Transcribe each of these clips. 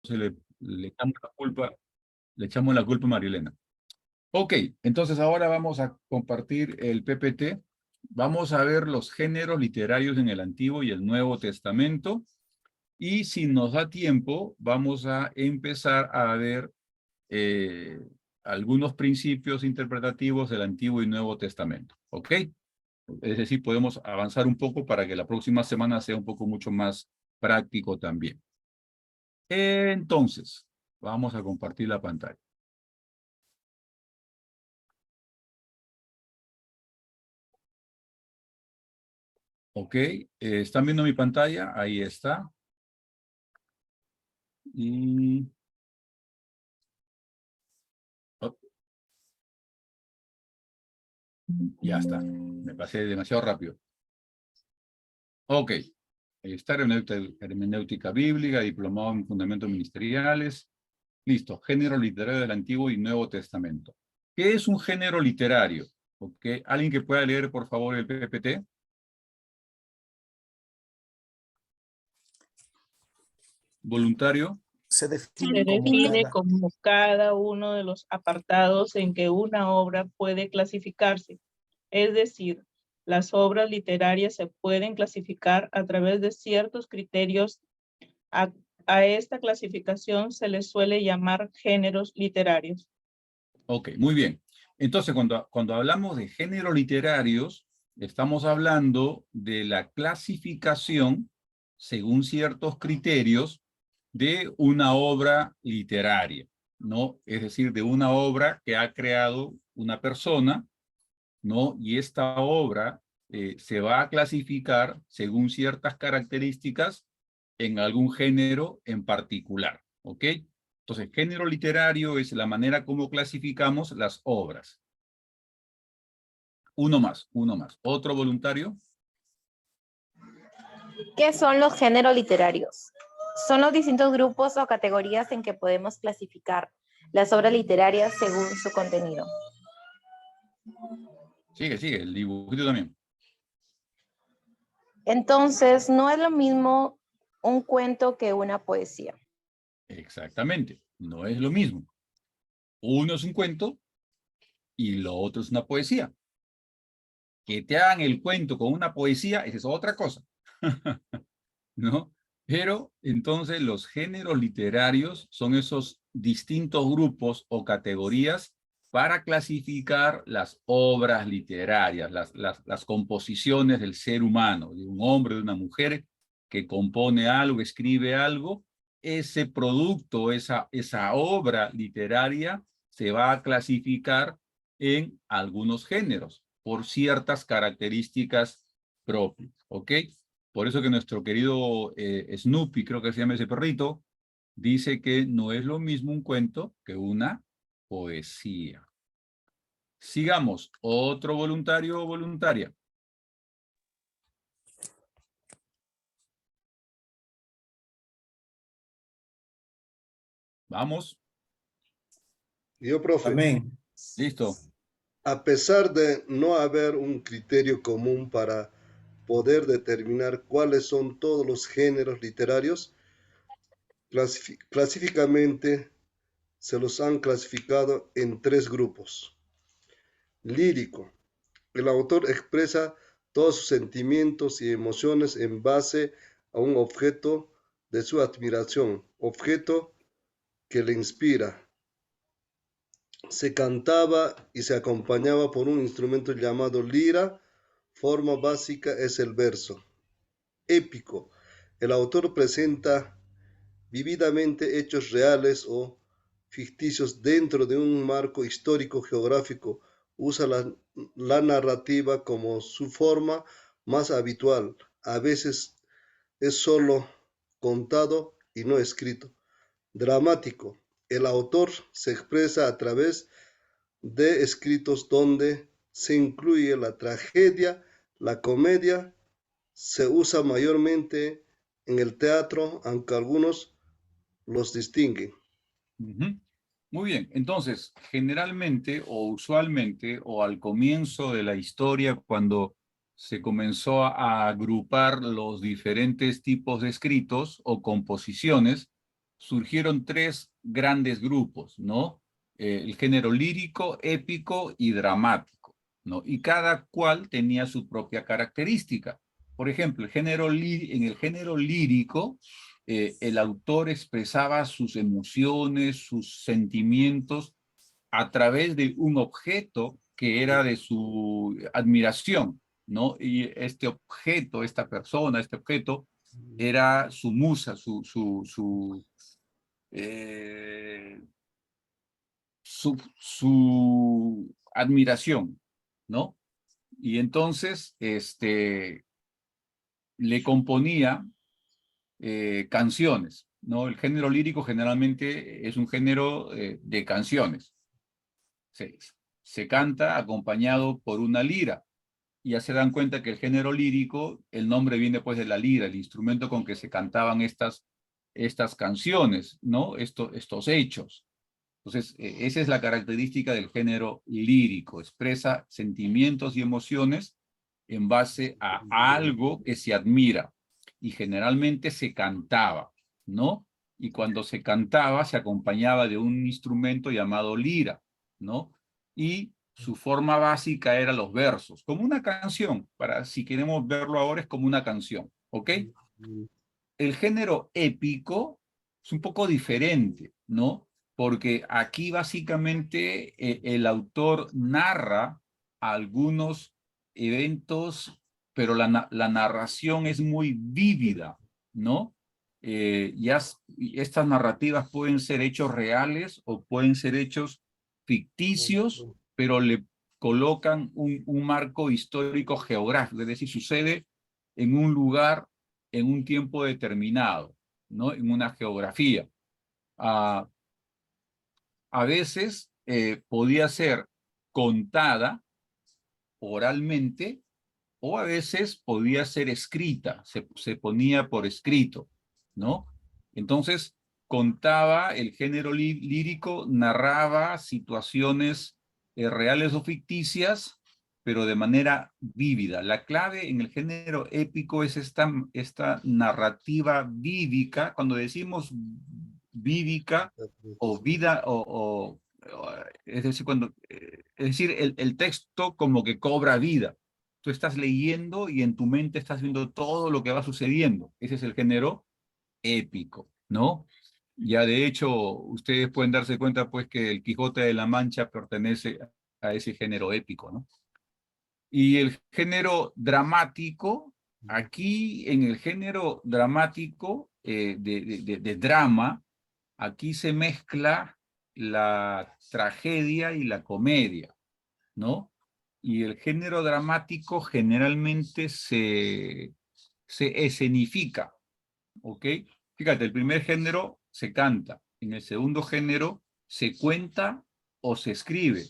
le echamos la culpa a Marilena. Ok, entonces ahora vamos a compartir el PPT. Vamos a ver los géneros literarios en el Antiguo y el Nuevo Testamento. Y si nos da tiempo, vamos a empezar a ver algunos principios interpretativos del Antiguo y Nuevo Testamento. ¿Ok? Es decir, podemos avanzar un poco para que la próxima semana sea un poco mucho más práctico también. Entonces, vamos a compartir la pantalla. Ok, ¿están viendo mi pantalla? Ahí está. Y... oh, ya está. Me pasé demasiado rápido. Ok. Está hermenéutica bíblica, diplomado en fundamentos ministeriales. Listo. Género literario del Antiguo y Nuevo Testamento. ¿Qué es un género literario? Ok. ¿Alguien que pueda leer, por favor, el PPT? ¿Voluntario? Se Se define como cada uno de los apartados en que una obra puede clasificarse. Es decir, las obras literarias se pueden clasificar a través de ciertos criterios. A esta clasificación se le suele llamar géneros literarios. Ok, muy bien. Entonces, cuando hablamos de géneros literarios, estamos hablando de la clasificación, según ciertos criterios, de una obra literaria, ¿no? Es decir, de una obra que ha creado una persona, ¿no? Y esta obra se va a clasificar según ciertas características en algún género en particular, ¿ok? Entonces, género literario es la manera como clasificamos las obras. Uno más. ¿Otro voluntario? ¿Qué son los géneros literarios? Son los distintos grupos o categorías en que podemos clasificar las obras literarias según su contenido. Sigue, el dibujito también. Entonces, no es lo mismo un cuento que una poesía. Exactamente, no es lo mismo. Uno es un cuento y lo otro es una poesía. Que te hagan el cuento con una poesía, esa es otra cosa. ¿No? Pero entonces los géneros literarios son esos distintos grupos o categorías para clasificar las obras literarias, las composiciones del ser humano, de un hombre, de una mujer que compone algo, escribe algo. Ese producto, esa obra literaria se va a clasificar en algunos géneros por ciertas características propias, ¿ok? Por eso que nuestro querido Snoopy, creo que se llama ese perrito, dice que no es lo mismo un cuento que una poesía. Sigamos. ¿Otro voluntario o voluntaria? Vamos. Yo, profe. Amén. Listo. A pesar de no haber un criterio común para poder determinar cuáles son todos los géneros literarios, clasificamente se los han clasificado en tres grupos. Lírico. El autor expresa todos sus sentimientos y emociones en base a un objeto de su admiración, objeto que le inspira. Se cantaba y se acompañaba por un instrumento llamado lira. Forma básica es el verso. Épico. El autor presenta vívidamente hechos reales o ficticios dentro de un marco histórico-geográfico. Usa la narrativa como su forma más habitual. A veces es solo contado y no escrito. Dramático. El autor se expresa a través de escritos donde se incluye la tragedia, la comedia. Se usa mayormente en el teatro, aunque algunos los distinguen. Muy bien, entonces, generalmente o usualmente o al comienzo de la historia, cuando se comenzó a agrupar los diferentes tipos de escritos o composiciones, surgieron tres grandes grupos, ¿no? El género lírico, épico y dramático, ¿no? Y cada cual tenía su propia característica. Por ejemplo, en el género lírico, el autor expresaba sus emociones, sus sentimientos a través de un objeto que era de su admiración, ¿no? Y este objeto, esta persona, este objeto, era su musa, eh, su admiración, ¿no? Y entonces, le componía canciones, ¿no? El género lírico generalmente es un género de canciones. Se canta acompañado por una lira. Y ya se dan cuenta que el género lírico, el nombre viene pues de la lira, el instrumento con que se cantaban estas canciones, ¿no? Estos hechos. Entonces, esa es la característica del género lírico, expresa sentimientos y emociones en base a algo que se admira y generalmente se cantaba, ¿no? Y cuando se cantaba se acompañaba de un instrumento llamado lira, ¿no? Y su forma básica era los versos, como una canción, para si queremos verlo ahora es como una canción, ¿ok? El género épico es un poco diferente, ¿no? Porque aquí básicamente el autor narra algunos eventos, pero la narración es muy vívida, ¿no? Estas narrativas pueden ser hechos reales o pueden ser hechos ficticios, pero le colocan un marco histórico geográfico, es decir, sucede en un lugar en un tiempo determinado, ¿no? En una geografía. A veces podía ser contada oralmente o a veces podía ser escrita, se ponía por escrito, ¿no? Entonces, contaba el género lírico, narraba situaciones reales o ficticias, pero de manera vívida. La clave en el género épico es esta narrativa vívica. Cuando decimos vívica o vida, es decir, es decir, el texto como que cobra vida. Tú estás leyendo y en tu mente estás viendo todo lo que va sucediendo. Ese es el género épico, ¿no? Ya de hecho, ustedes pueden darse cuenta pues que el Quijote de la Mancha pertenece a ese género épico, ¿no? Y el género dramático, aquí en el género dramático de drama, aquí se mezcla la tragedia y la comedia, ¿no? Y el género dramático generalmente se escenifica, ¿ok? Fíjate, el primer género se canta, en el segundo género se cuenta o se escribe,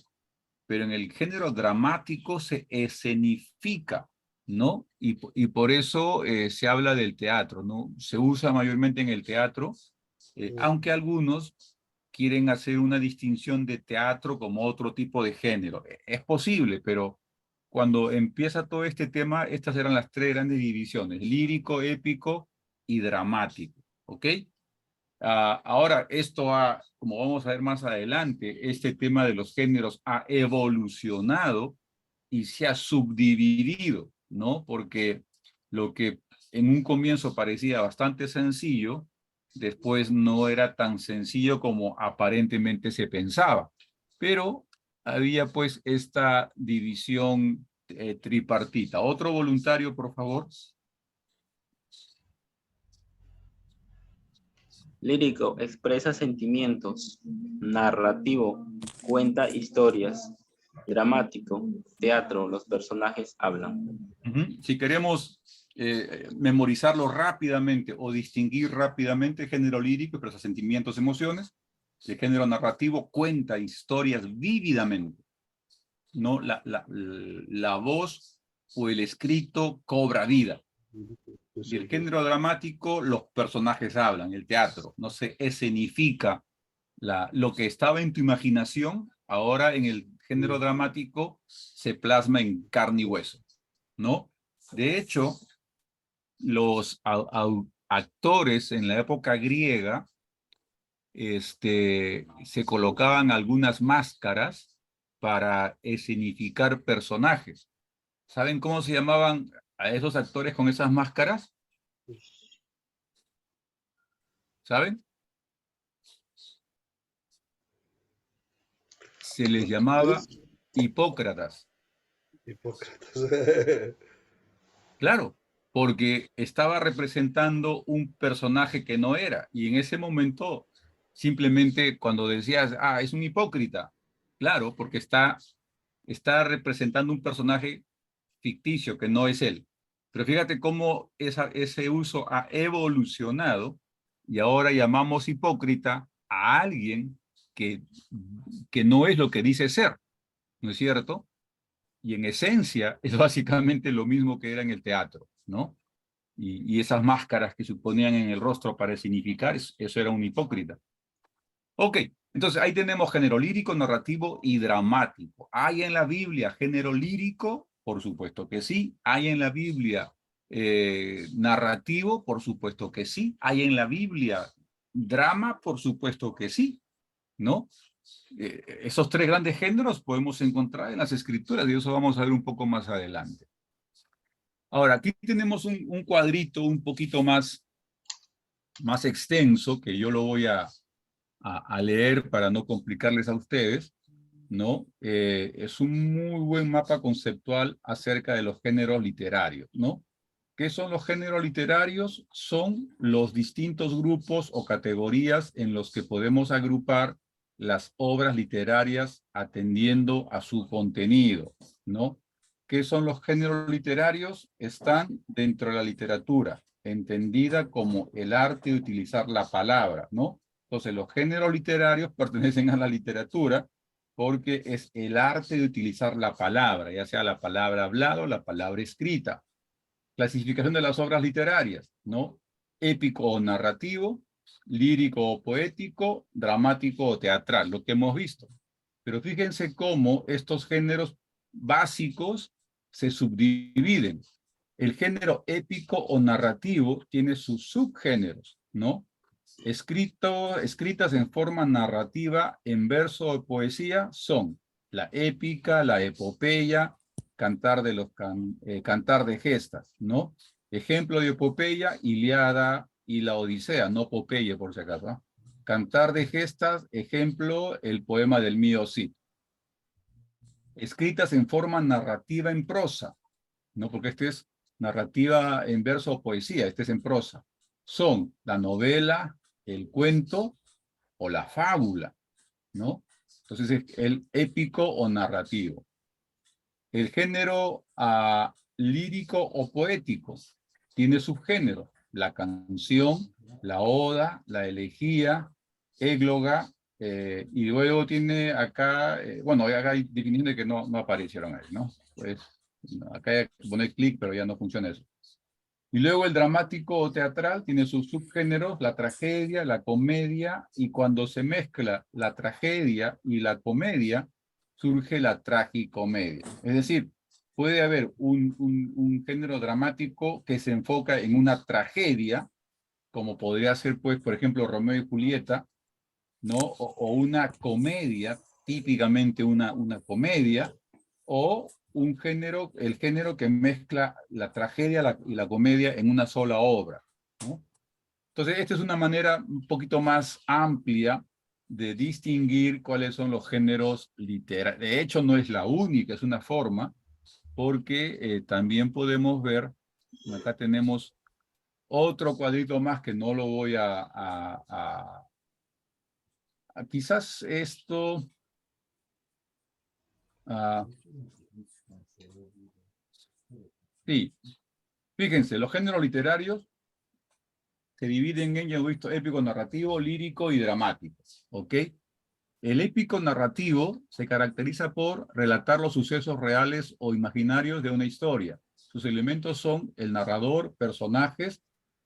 pero en el género dramático se escenifica, ¿no? Y por eso se habla del teatro, ¿no? Se usa mayormente en el teatro, aunque algunos quieren hacer una distinción de teatro como otro tipo de género. Es posible, pero cuando empieza todo este tema, estas eran las tres grandes divisiones, lírico, épico y dramático, ¿ok? Ahora, como vamos a ver más adelante, este tema de los géneros ha evolucionado y se ha subdividido, ¿no? Porque lo que en un comienzo parecía bastante sencillo, después no era tan sencillo como aparentemente se pensaba. Pero había pues esta división tripartita. Otro voluntario, por favor. Lírico, expresa sentimientos. Narrativo, cuenta historias. Dramático, teatro, los personajes hablan. Si queremos memorizarlo rápidamente o distinguir rápidamente el género lírico, expresa sentimientos, emociones. El género narrativo cuenta historias vívidamente, ¿no? La voz o el escrito cobra vida. Y el género dramático, los personajes hablan, el teatro, no se escenifica lo que estaba en tu imaginación, ahora en el género dramático se plasma en carne y hueso, ¿no? De hecho, los actores en la época griega se colocaban algunas máscaras para escenificar personajes. ¿Saben cómo se llamaban a esos actores con esas máscaras? ¿Saben? Se les llamaba hipócratas. Hipócratas. Claro, porque estaba representando un personaje que no era. Y en ese momento, simplemente cuando decías, ah, es un hipócrita, claro, porque está representando un personaje ficticio que no es él. Pero fíjate cómo ese uso ha evolucionado y ahora llamamos hipócrita a alguien que, que no es lo que dice ser, ¿no es cierto? Y en esencia es básicamente lo mismo que era en el teatro, ¿no? Y esas máscaras que se ponían en el rostro para significar, eso era un hipócrita. Ok, entonces ahí tenemos género lírico, narrativo y dramático. ¿Hay en la Biblia género lírico? Por supuesto que sí. ¿Hay en la Biblia narrativo? Por supuesto que sí. ¿Hay en la Biblia drama? Por supuesto que sí, ¿no? Esos tres grandes géneros podemos encontrar en las escrituras y eso vamos a ver un poco más adelante. Ahora, aquí tenemos un cuadrito un poquito más extenso que yo lo voy a leer para no complicarles a ustedes, ¿no? Es un muy buen mapa conceptual acerca de los géneros literarios, ¿no? ¿Qué son los géneros literarios? Son los distintos grupos o categorías en los que podemos agrupar las obras literarias atendiendo a su contenido, ¿no? ¿Qué son los géneros literarios? Están dentro de la literatura, entendida como el arte de utilizar la palabra, ¿no? Entonces, los géneros literarios pertenecen a la literatura porque es el arte de utilizar la palabra, ya sea la palabra hablada o la palabra escrita. Clasificación de las obras literarias, ¿no? Épico o narrativo, lírico o poético, dramático o teatral, lo que hemos visto. Pero fíjense cómo estos géneros básicos se subdividen. El género épico o narrativo tiene sus subgéneros, ¿no? Escritas en forma narrativa en verso o poesía son la épica, la epopeya, cantar de gestas, ¿no? Ejemplo de epopeya, Ilíada y la Odisea, no Popeye por si acaso, ¿no? Cantar de gestas, ejemplo, el poema del mío Cid. Escritas en forma narrativa en prosa, ¿no? Porque este es narrativa en verso o poesía, este es en prosa. Son la novela, el cuento o la fábula, ¿no? Entonces es el épico o narrativo. El género lírico o poético tiene subgéneros. La canción, la oda, la elegía, égloga, y luego tiene acá, bueno, acá hay definiciones que no aparecieron ahí, ¿no? Pues acá hay que poner clic, pero ya no funciona eso. Y luego el dramático o teatral tiene sus subgéneros, la tragedia, la comedia, y cuando se mezcla la tragedia y la comedia, surge la tragicomedia. Es decir, puede haber un género dramático que se enfoca en una tragedia, como podría ser, pues, por ejemplo, Romeo y Julieta, ¿no? O una comedia, típicamente una comedia, o el género que mezcla la tragedia y la comedia en una sola obra, ¿no? Entonces, esta es una manera un poquito más amplia de distinguir cuáles son los géneros literarios. De hecho, no es la única, es una forma, porque también podemos ver, acá tenemos otro cuadrito más que no lo voy quizás esto... sí, fíjense, los géneros literarios se dividen en, ya he visto, épico, narrativo, lírico y dramático, ¿ok? El épico narrativo se caracteriza por relatar los sucesos reales o imaginarios de una historia. Sus elementos son el narrador, personajes,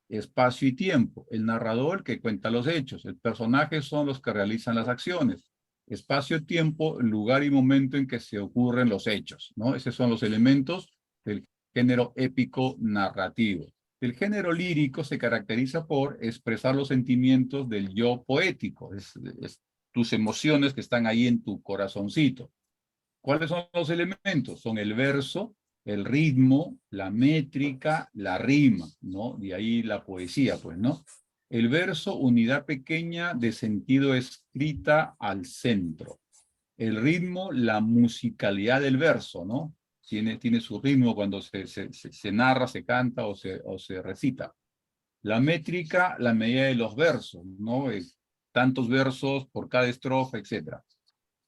espacio y tiempo. El narrador que cuenta los hechos. El personaje son los que realizan las acciones. Espacio, tiempo, lugar y momento en que se ocurren los hechos, ¿no? Esos son los elementos del género épico narrativo. El género lírico se caracteriza por expresar los sentimientos del yo poético, es tus emociones que están ahí en tu corazoncito. ¿Cuáles son los elementos? Son el verso, el ritmo, la métrica, la rima, ¿no? De ahí la poesía, pues, ¿no? El verso, unidad pequeña de sentido escrita al centro. El ritmo, la musicalidad del verso, ¿no? Tiene su ritmo cuando se narra, se canta o se recita. La métrica, la medida de los versos, ¿no? Tantos versos por cada estrofa, etc.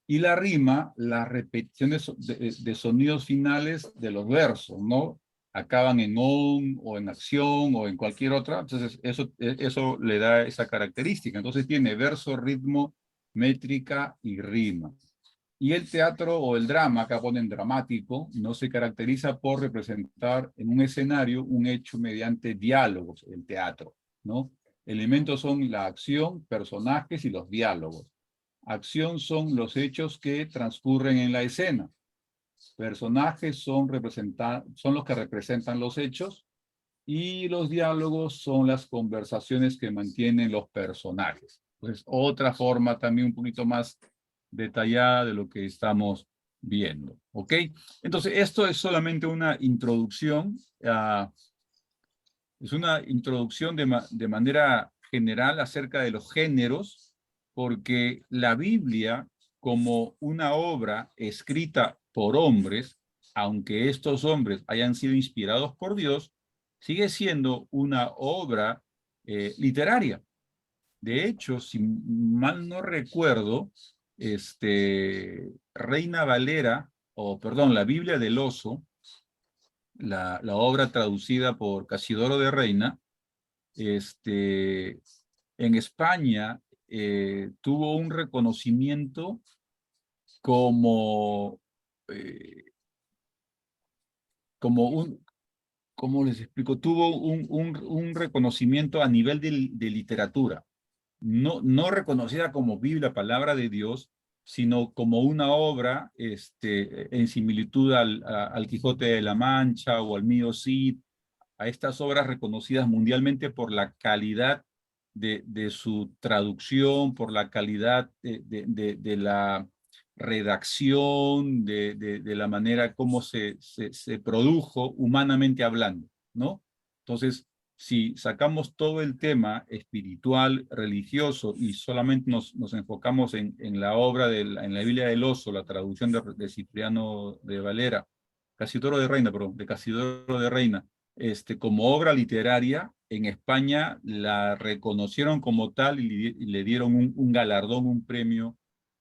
Y la rima, las repeticiones de sonidos finales de los versos, ¿no? Acaban en on, o en acción, o en cualquier otra. Entonces, eso le da esa característica. Entonces, tiene verso, ritmo, métrica y rima. Y el teatro o el drama, acá ponen dramático, no se caracteriza por representar en un escenario un hecho mediante diálogos, el teatro, ¿no? Elementos son la acción, personajes y los diálogos. Acción son los hechos que transcurren en la escena. Personajes son los que representan los hechos y los diálogos son las conversaciones que mantienen los personajes. Pues otra forma también un poquito más detallada de lo que estamos viendo, ¿ok? Entonces, esto es solamente una introducción, es una introducción de manera general acerca de los géneros, porque la Biblia, como una obra escrita por hombres, aunque estos hombres hayan sido inspirados por Dios, sigue siendo una obra literaria. De hecho, si mal no recuerdo, Reina Valera, o perdón, la Biblia del Oso, la obra traducida por Casidoro de Reina, en España tuvo un reconocimiento como, ¿cómo les explico? Tuvo un reconocimiento a nivel de literatura. No reconocida como Biblia, palabra de Dios, sino como una obra en similitud al Quijote de la Mancha o al Mío Cid, a estas obras reconocidas mundialmente por la calidad de su traducción, por la calidad de la redacción, de la manera como se produjo humanamente hablando, ¿no? Entonces, si sacamos todo el tema espiritual, religioso, y solamente nos enfocamos en la obra, en la Biblia del Oso, la traducción de Cipriano de Valera, Casidoro de Reina, perdón, de Casidoro de Reina, como obra literaria, en España la reconocieron como tal y le dieron un galardón, un premio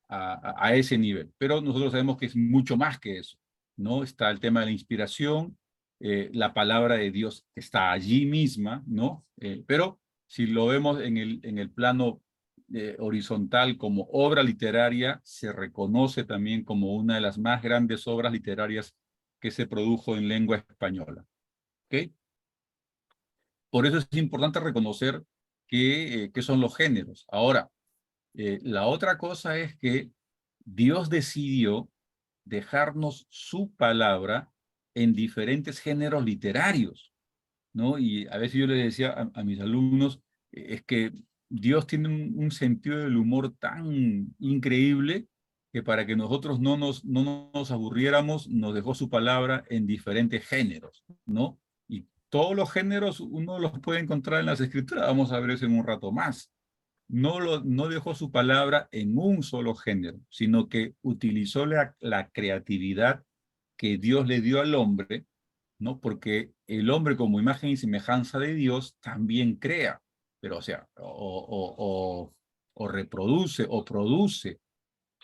a ese nivel. Pero nosotros sabemos que es mucho más que eso, ¿no? Está el tema de la inspiración, la palabra de Dios está allí misma, ¿no? Pero si lo vemos en el plano horizontal como obra literaria, se reconoce también como una de las más grandes obras literarias que se produjo en lengua española. ¿Ok? Por eso es importante reconocer qué son los géneros. Ahora, la otra cosa es que Dios decidió dejarnos su palabra en diferentes géneros literarios, ¿no? Y a veces yo les decía a mis alumnos, es que Dios tiene un sentido del humor tan increíble que para que nosotros no nos aburriéramos, nos dejó su palabra en diferentes géneros, ¿no? Y todos los géneros uno los puede encontrar en las escrituras, vamos a ver eso en un rato más. No dejó su palabra en un solo género, sino que utilizó la creatividad que Dios le dio al hombre, ¿no? Porque el hombre como imagen y semejanza de Dios también crea, pero o sea, o reproduce o produce,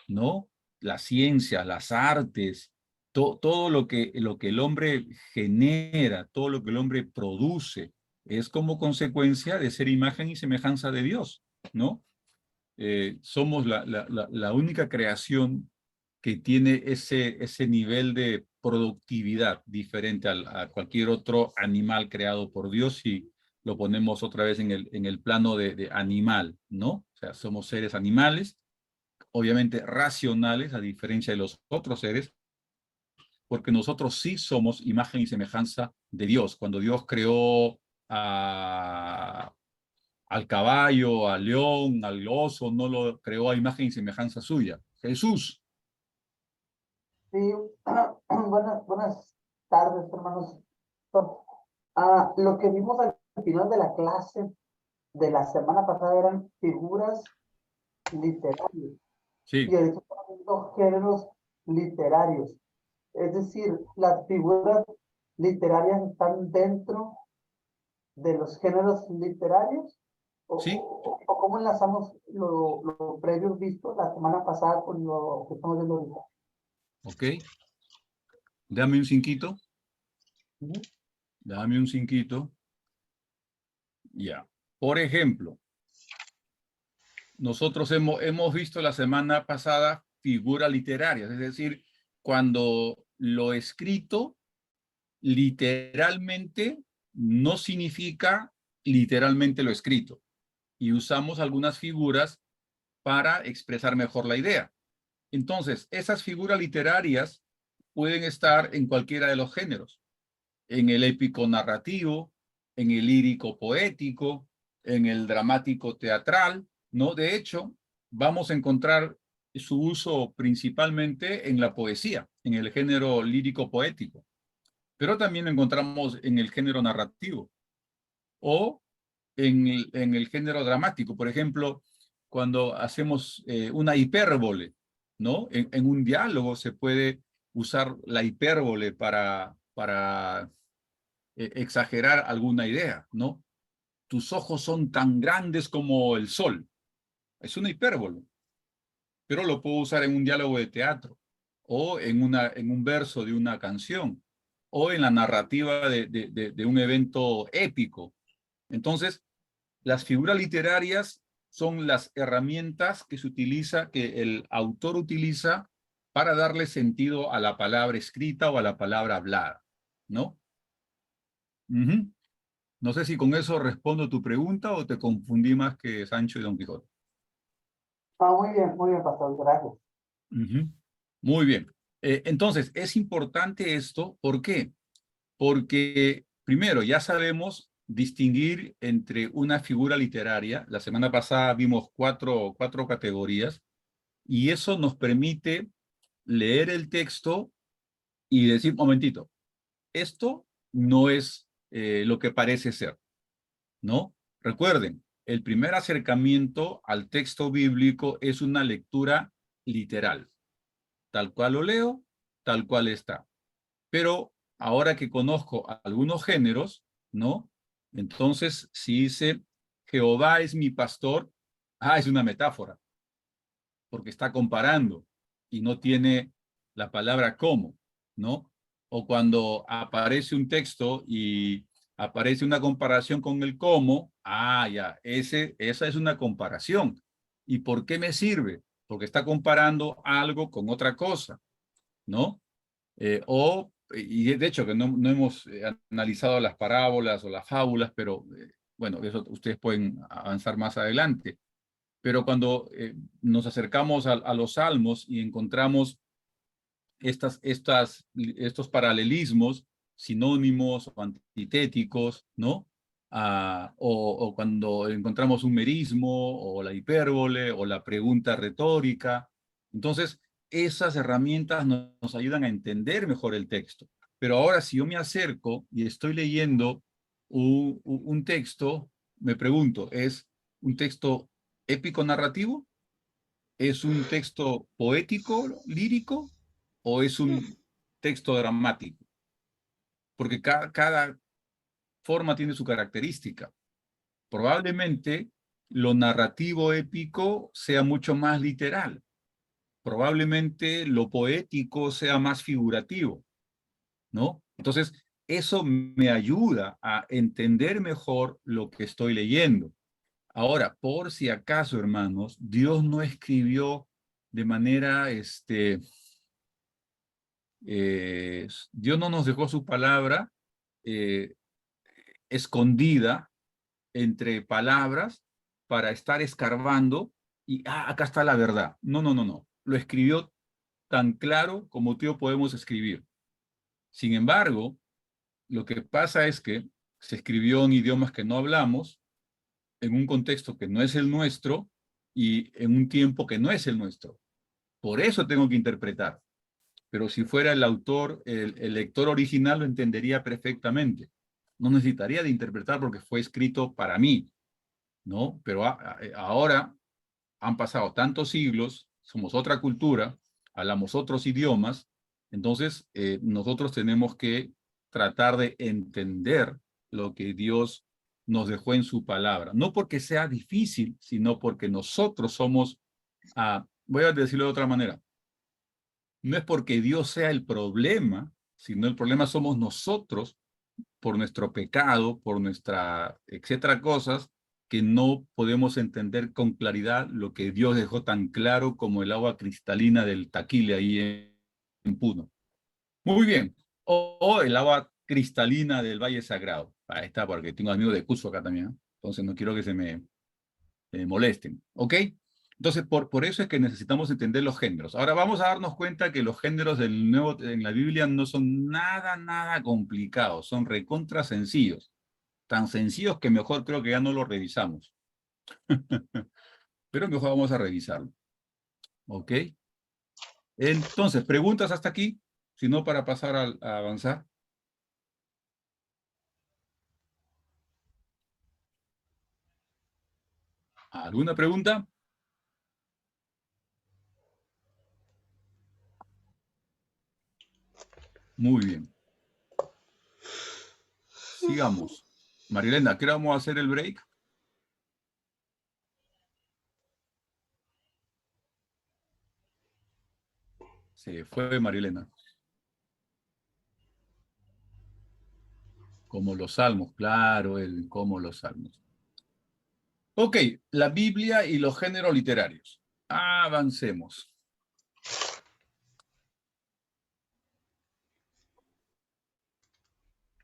¿no? La ciencia, las artes, todo lo que el hombre genera, todo lo que el hombre produce, es como consecuencia de ser imagen y semejanza de Dios, ¿no? Somos la única creación que tiene ese nivel de productividad diferente a cualquier otro animal creado por Dios, si lo ponemos otra vez en el plano de animal, ¿no? O sea, somos seres animales, obviamente racionales, a diferencia de los otros seres, porque nosotros sí somos imagen y semejanza de Dios. Cuando Dios creó al caballo, al león, al oso, no lo creó a imagen y semejanza suya. Jesús. Sí, buenas tardes, hermanos. Lo que vimos al final de la clase de la semana pasada eran figuras literarias Sí, y ahorita estamos viendo géneros literarios. Es decir, las figuras literarias están dentro de los géneros literarios sí, o cómo enlazamos lo previo visto la semana pasada con lo que estamos viendo ahorita. ok. Dame un cinquito. Ujú. Dame un cinquito. Ya. Por ejemplo, nosotros hemos visto la semana pasada figuras literarias, es decir, cuando lo escrito literalmente no significa literalmente lo escrito. Y usamos algunas figuras para expresar mejor la idea. Entonces, esas figuras literarias pueden estar en cualquiera de los géneros, en el épico narrativo, en el lírico poético, en el dramático teatral, ¿no? De hecho, vamos a encontrar su uso principalmente en la poesía, en el género lírico poético, pero también lo encontramos en el género narrativo o en el género dramático. Por ejemplo, cuando hacemos una hipérbole, ¿no? En un diálogo se puede usar la hipérbole para exagerar alguna idea, ¿no? Tus ojos son tan grandes como el sol. Es una hipérbole, pero lo puedo usar en un diálogo de teatro o en un verso de una canción o en la narrativa de un evento épico. Entonces, las figuras literarias son las herramientas que se utiliza, que el autor utiliza para darle sentido a la palabra escrita o a la palabra hablada, ¿no? Uh-huh. No sé si con eso respondo tu pregunta o te confundí más que Sancho y Don Quijote. Muy bien, pastor, gracias. Uh-huh. Muy bien. Entonces, es importante esto, ¿por qué? Porque, primero, ya sabemos distinguir entre una figura literaria. La semana pasada vimos cuatro categorías y eso nos permite leer el texto y decir, momentito, esto no es lo que parece ser, ¿no? Recuerden, el primer acercamiento al texto bíblico es una lectura literal. Tal cual lo leo, tal cual está. Pero ahora que conozco algunos géneros, ¿no? Entonces, si dice, Jehová es mi pastor, es una metáfora, porque está comparando y no tiene la palabra como, ¿no? O cuando aparece un texto y aparece una comparación con el cómo, ya, esa es una comparación. ¿Y por qué me sirve? Porque está comparando algo con otra cosa, ¿no? Y de hecho que no hemos analizado las parábolas o las fábulas, pero bueno, eso ustedes pueden avanzar más adelante. Pero cuando nos acercamos a los salmos y encontramos estos paralelismos, sinónimos o antitéticos, ¿no? O cuando encontramos un merismo o la hipérbole o la pregunta retórica. Entonces, esas herramientas nos ayudan a entender mejor el texto. Pero ahora, si yo me acerco y estoy leyendo un texto, me pregunto, ¿es un texto épico narrativo? ¿Es un texto poético, lírico? ¿O es un texto dramático? Porque cada forma tiene su característica. Probablemente lo narrativo épico sea mucho más literal. Probablemente lo poético sea más figurativo, ¿no? Entonces, eso me ayuda a entender mejor lo que estoy leyendo. Ahora, por si acaso, hermanos, Dios no escribió de manera, Dios no nos dejó su palabra eh, escondida entre palabras para estar escarbando y, acá está la verdad. No, no, no, no. Lo escribió tan claro como tú y yo podemos escribir. Sin embargo, lo que pasa es que se escribió en idiomas que no hablamos, en un contexto que no es el nuestro y en un tiempo que no es el nuestro. Por eso tengo que interpretar. Pero si fuera el autor, el lector original lo entendería perfectamente. No necesitaría de interpretar porque fue escrito para mí, ¿no? Pero ahora han pasado tantos siglos, somos otra cultura, hablamos otros idiomas, entonces nosotros tenemos que tratar de entender lo que Dios nos dejó en su palabra. No porque sea difícil, sino porque nosotros somos, voy a decirlo de otra manera, no es porque Dios sea el problema, sino el problema somos nosotros por nuestro pecado, por nuestra, etcétera, cosas, que no podemos entender con claridad lo que Dios dejó tan claro como el agua cristalina del Taquile ahí en Puno. Muy bien. O el agua cristalina del Valle Sagrado. Ahí está, porque tengo amigos de Cusco acá también, ¿eh? Entonces no quiero que se me molesten. ¿Ok? Entonces, por eso es que necesitamos entender los géneros. Ahora vamos a darnos cuenta que los géneros del Nuevo, en la Biblia no son nada complicados, son recontra sencillos. Tan sencillos que mejor creo que ya no los revisamos. Pero mejor vamos a revisarlo. ¿Ok? Entonces, ¿preguntas hasta aquí? Si no, para pasar a avanzar. ¿Alguna pregunta? Muy bien. Sigamos. Marilena, ¿qué hora vamos a hacer el break? Se fue Marilena. Como los salmos, claro, como los salmos. Ok, la Biblia y los géneros literarios. Avancemos.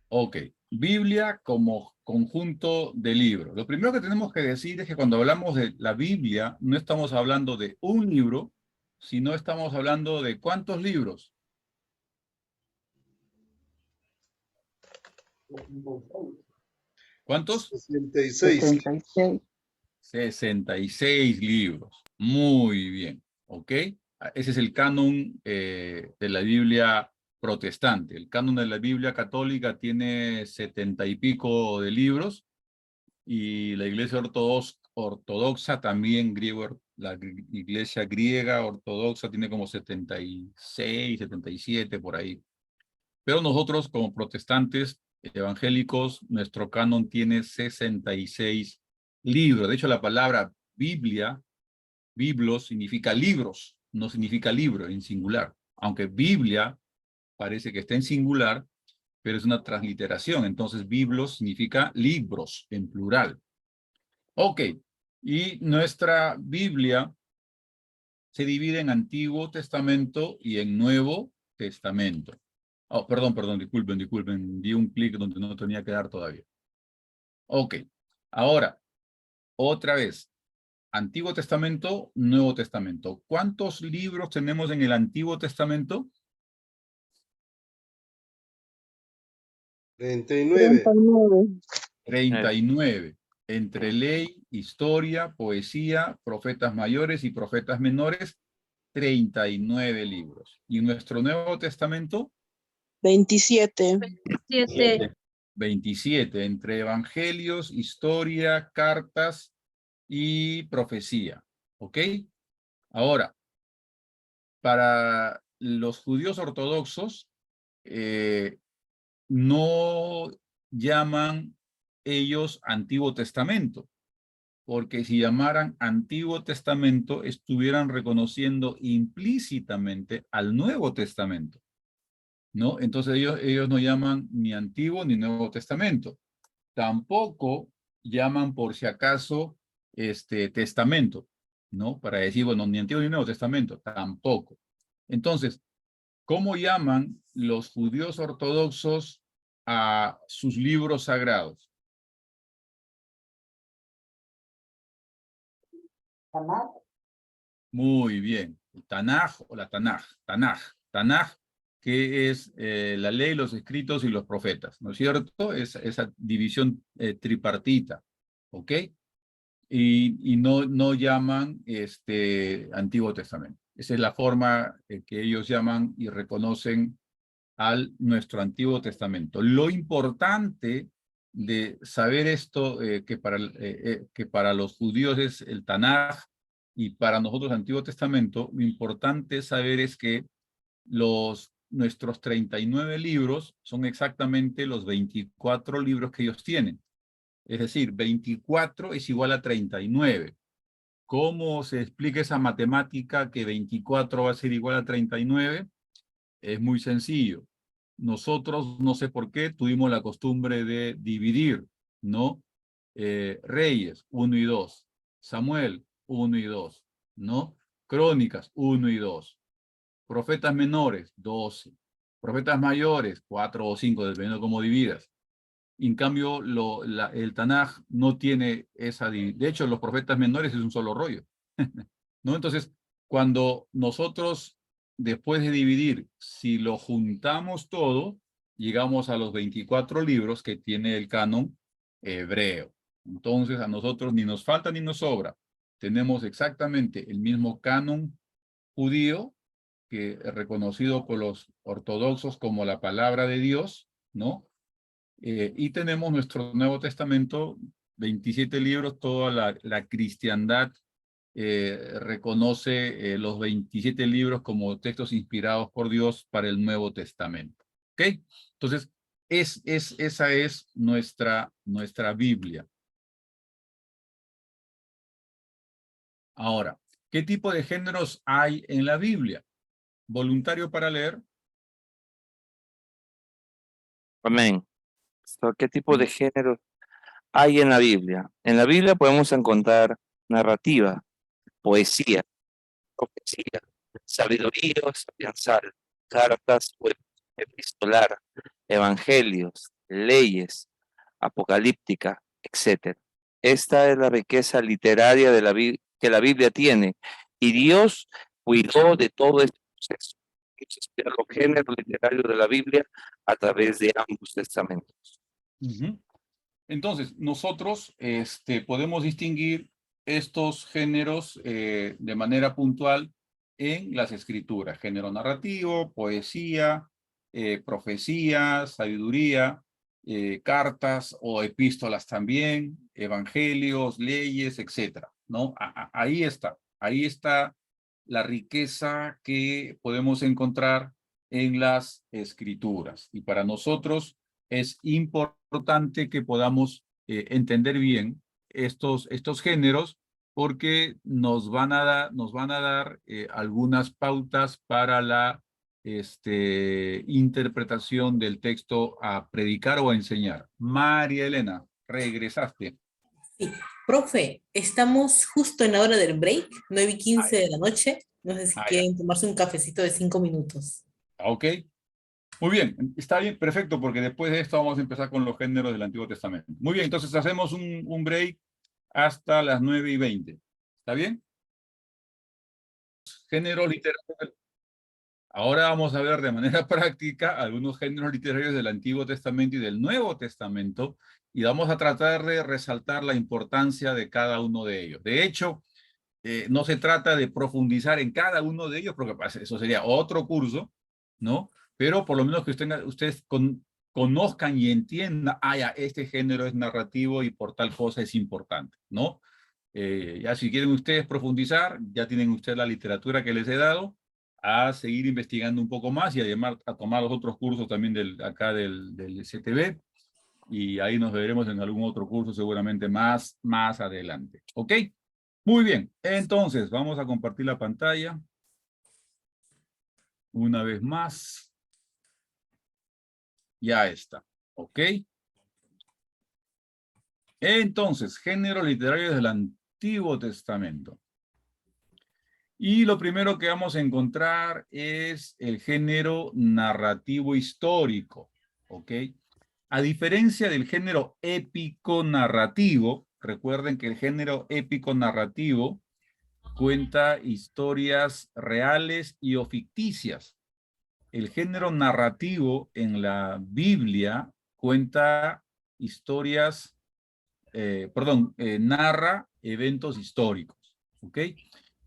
Ok, Biblia como conjunto de libros. Lo primero que tenemos que decir es que cuando hablamos de la Biblia, no estamos hablando de un libro, sino estamos hablando de ¿cuántos libros? ¿Cuántos? 66. 76. 66 libros. Muy bien, ¿ok? Ese es el canon de la Biblia protestante. El canon de la Biblia católica tiene 70 y pico de libros y la iglesia ortodoxa también, la iglesia griega ortodoxa tiene como 76, 77 por ahí. Pero nosotros como protestantes evangélicos, nuestro canon tiene 66 libros. De hecho, la palabra Biblia, biblos, significa libros, no significa libro en singular. Aunque Biblia parece que está en singular, pero es una transliteración. Entonces, biblos significa libros en plural. Ok, y nuestra Biblia se divide en Antiguo Testamento y en Nuevo Testamento. Oh, perdón, disculpen, di un clic donde no tenía que dar todavía. Ok, ahora, otra vez, Antiguo Testamento, Nuevo Testamento. ¿Cuántos libros tenemos en el Antiguo Testamento? 39. 39. 39. Entre ley, historia, poesía, profetas mayores y profetas menores, 39 libros. ¿Y nuestro Nuevo Testamento? 27. 27, entre evangelios, historia, cartas y profecía. ¿Ok? Ahora, para los judíos ortodoxos, no llaman ellos Antiguo Testamento, porque si llamaran Antiguo Testamento, estuvieran reconociendo implícitamente al Nuevo Testamento, ¿no? Entonces ellos no llaman ni Antiguo ni Nuevo Testamento. Tampoco llaman por si acaso testamento, ¿no? Para decir, bueno, ni Antiguo ni Nuevo Testamento, tampoco. Entonces, ¿cómo llaman los judíos ortodoxos a sus libros sagrados? Tanaj, Muy bien. El Tanaj o la Tanaj. Tanaj que es la ley, los escritos y los profetas, ¿no es cierto? Esa división tripartita, ¿ok? Y no llaman Antiguo Testamento. Esa es la forma que ellos llaman y reconocen al nuestro Antiguo Testamento. Lo importante de saber esto, que para los judíos es el Tanaj y para nosotros Antiguo Testamento, lo importante saber es que nuestros 39 libros son exactamente los 24 libros que ellos tienen. Es decir, 24 es igual a 39. ¿Cómo se explica esa matemática que 24 va a ser igual a 39? Es muy sencillo. Nosotros, no sé por qué, tuvimos la costumbre de dividir, ¿no? Reyes, 1 y 2. Samuel, 1 y 2, ¿no? Crónicas, 1 y 2. Profetas menores, 12. Profetas mayores, 4 o 5, dependiendo de cómo dividas. En cambio, el Tanaj no tiene esa... De hecho, los profetas menores es un solo rollo. ¿No? Entonces, cuando nosotros, después de dividir, si lo juntamos todo, llegamos a los 24 libros que tiene el canon hebreo. Entonces, a nosotros ni nos falta ni nos sobra. Tenemos exactamente el mismo canon judío, que es reconocido por los ortodoxos como la palabra de Dios, ¿no? Y tenemos nuestro Nuevo Testamento, 27 libros, toda la cristiandad reconoce los 27 libros como textos inspirados por Dios para el Nuevo Testamento. ¿Ok? Entonces, esa es nuestra Biblia. Ahora, ¿qué tipo de géneros hay en la Biblia? Voluntario para leer. Amén. ¿Qué tipo de géneros hay en la Biblia? En la Biblia podemos encontrar narrativa, poesía, profecía, sabiduría o sapiensal, cartas o epistolar, evangelios, leyes, apocalíptica, etc. Esta es la riqueza literaria de que la Biblia tiene, y Dios cuidó de todo este proceso. Los géneros literarios de la Biblia a través de ambos testamentos. Entonces, nosotros podemos distinguir estos géneros de manera puntual en las escrituras. Género narrativo, poesía, profecía, sabiduría, cartas o epístolas también, evangelios, leyes, etcétera, ¿no? Ahí está la riqueza que podemos encontrar en las escrituras. Y para nosotros es importante que podamos entender bien estos géneros, porque nos van a dar algunas pautas para la interpretación del texto a predicar o a enseñar. María Elena, regresaste. Sí, profe, estamos justo en la hora del break, 9:15 de la noche. No sé si quieren tomarse un cafecito de 5 minutos. Ok. Muy bien, está bien, perfecto, porque después de esto vamos a empezar con los géneros del Antiguo Testamento. Muy bien, entonces hacemos un break hasta las 9:20. ¿Está bien? Géneros literarios. Ahora vamos a ver de manera práctica algunos géneros literarios del Antiguo Testamento y del Nuevo Testamento, y vamos a tratar de resaltar la importancia de cada uno de ellos. De hecho, no se trata de profundizar en cada uno de ellos, porque eso sería otro curso, ¿no? Pero por lo menos que ustedes conozcan y entiendan, ya, este género es narrativo y por tal cosa es importante, ¿no? Ya si quieren ustedes profundizar, ya tienen ustedes la literatura que les he dado, a seguir investigando un poco más y además a tomar los otros cursos también del CTV, y ahí nos veremos en algún otro curso seguramente más adelante. ¿Ok? Muy bien, entonces vamos a compartir la pantalla una vez más. Ya está, ¿ok? Entonces, géneros literarios del Antiguo Testamento. Y lo primero que vamos a encontrar es el género narrativo histórico, ¿ok? A diferencia del género épico narrativo, recuerden que el género épico narrativo cuenta historias reales y o ficticias. el género narrativo en la Biblia cuenta historias, narra eventos históricos, ¿ok?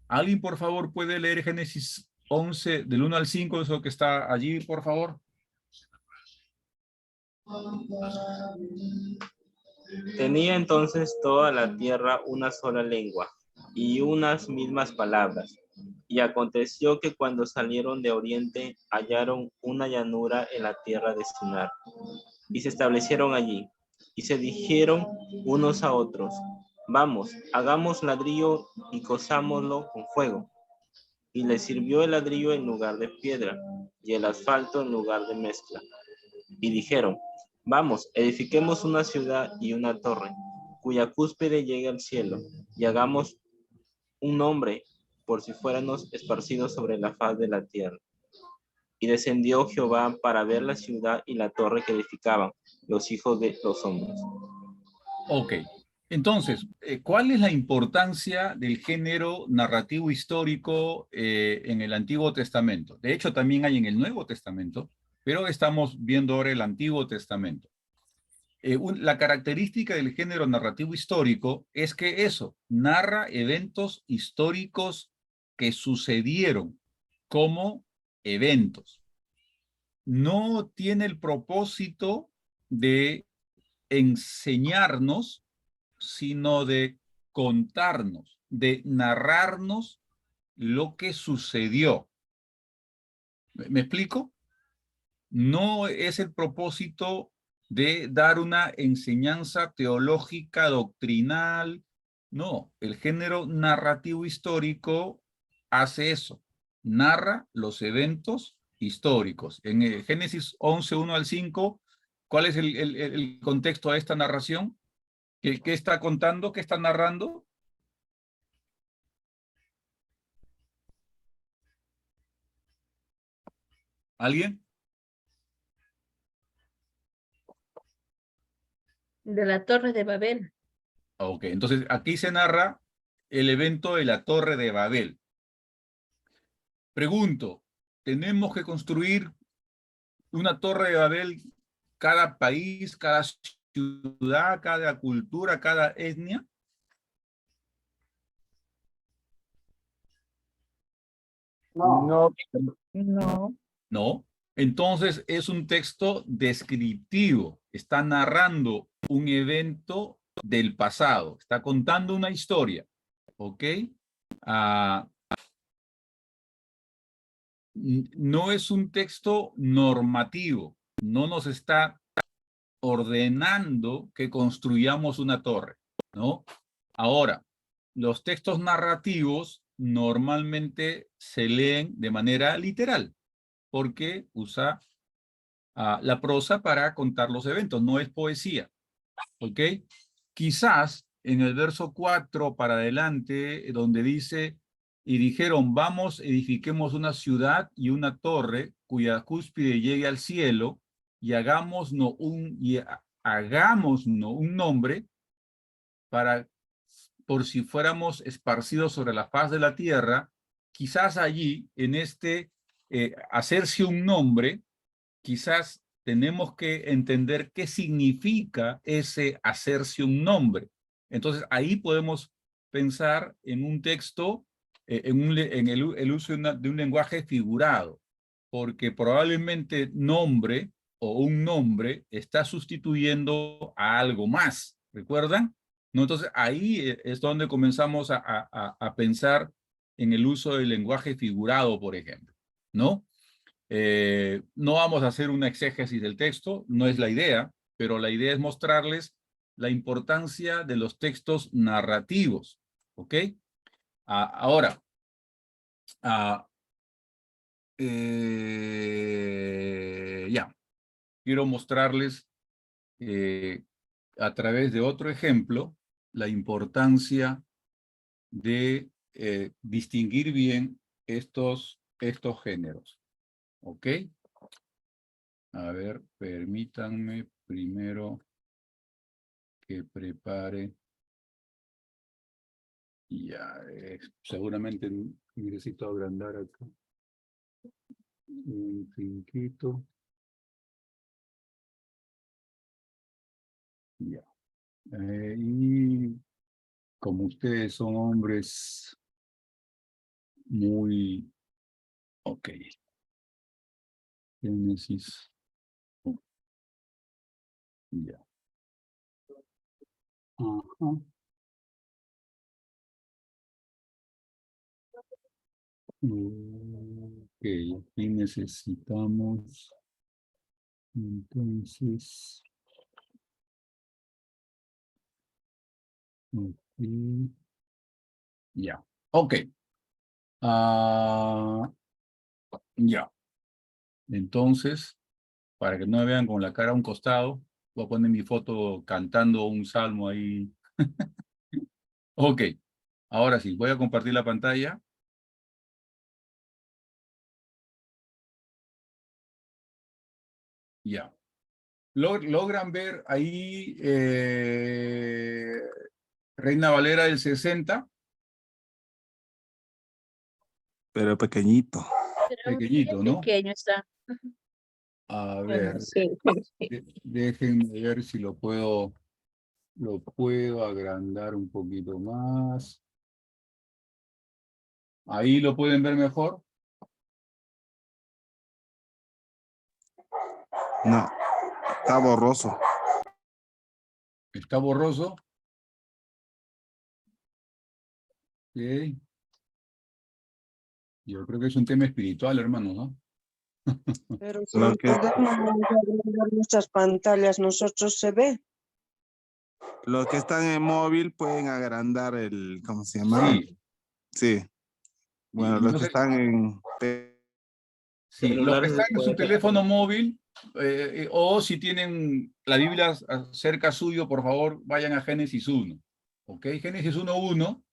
¿Alguien, por favor, puede leer Génesis 11, del 1 al 5, eso que está allí, por favor? Tenía entonces toda la tierra una sola lengua y unas mismas palabras. Y aconteció que cuando salieron de oriente hallaron una llanura en la tierra de Sinar y se establecieron allí y se dijeron unos a otros: vamos, hagamos ladrillo y cosámoslo con fuego. Y les sirvió el ladrillo en lugar de piedra y el asfalto en lugar de mezcla. Y dijeron: vamos, edifiquemos una ciudad y una torre, cuya cúspide llegue al cielo, y hagamos un nombre por si fuéramos esparcidos sobre la faz de la tierra. Y descendió Jehová para ver la ciudad y la torre que edificaban los hijos de los hombres. Ok, entonces, ¿cuál es la importancia del género narrativo histórico en el Antiguo Testamento? De hecho, también hay en el Nuevo Testamento, pero estamos viendo ahora el Antiguo Testamento. La característica del género narrativo histórico es que eso narra eventos históricos que sucedieron como eventos. No tiene el propósito de enseñarnos, sino de contarnos, de narrarnos lo que sucedió. ¿Me explico? No es el propósito de dar una enseñanza teológica, doctrinal. No, el género narrativo histórico hace eso. Narra los eventos históricos. En Génesis 11, 1 al 5, ¿cuál es el contexto de esta narración? ¿Qué está contando? ¿Qué está narrando? ¿Alguien? De la Torre de Babel. Ok, entonces aquí se narra el evento de la Torre de Babel. Pregunto, ¿tenemos que construir una Torre de Babel cada país, cada ciudad, cada cultura, cada etnia? No, No. No. Entonces es un texto descriptivo. Está narrando un evento del pasado. Está contando una historia. ¿Ok? No es un texto normativo. No nos está ordenando que construyamos una torre, ¿no? Ahora, los textos narrativos normalmente se leen de manera literal, porque usa la prosa para contar los eventos, no es poesía, ¿ok? Quizás en el verso 4 para adelante, donde dice, y dijeron, vamos, edifiquemos una ciudad y una torre cuya cúspide llegue al cielo, y hagámonos un nombre para, por si fuéramos esparcidos sobre la faz de la tierra. Quizás allí, en este hacerse un nombre, quizás tenemos que entender qué significa ese hacerse un nombre. Entonces, ahí podemos pensar en un texto, en el uso de un lenguaje figurado, porque probablemente nombre o un nombre está sustituyendo a algo más. ¿Recuerdan? ¿No? Entonces, ahí es donde comenzamos a pensar en el uso del lenguaje figurado, por ejemplo, ¿no? No vamos a hacer una exégesis del texto, no es la idea, pero la idea es mostrarles la importancia de los textos narrativos, ¿ok? Ahora, ya, quiero mostrarles a través de otro ejemplo la importancia de distinguir bien estos géneros, ¿ok? A ver, permítanme primero que prepare. Ya, seguramente necesito agrandar acá. Un finquito. Ya. Y como ustedes son hombres muy... Ok. Génesis. Ya. Ajá. Ok, aquí necesitamos, entonces, aquí, ya, ok, ya, entonces, para que no me vean con la cara a un costado, voy a poner mi foto cantando un salmo ahí. Ok, ahora sí, voy a compartir la pantalla. Ya. ¿Logran ver ahí Reina Valera del 60? Pero pequeñito. Pero Pequeñito, bien ¿no? pequeño está. A ver, Sí. déjenme ver si lo puedo agrandar un poquito más. Ahí lo pueden ver mejor. No, está borroso. Está borroso. Ok. Yo creo que es un tema espiritual, hermanos, ¿no? Pero si Lo que, podemos agrandar nuestras pantallas, nosotros se ve. los que están en móvil pueden agrandar el, ¿cómo se llama? Sí. Sí. Bueno, los que Entonces, están en... sí, los que Celulares están se en su puede teléfono móvil, o si tienen la Biblia cerca suyo, por favor, vayan a Génesis 1. ¿Ok? Génesis 1:1.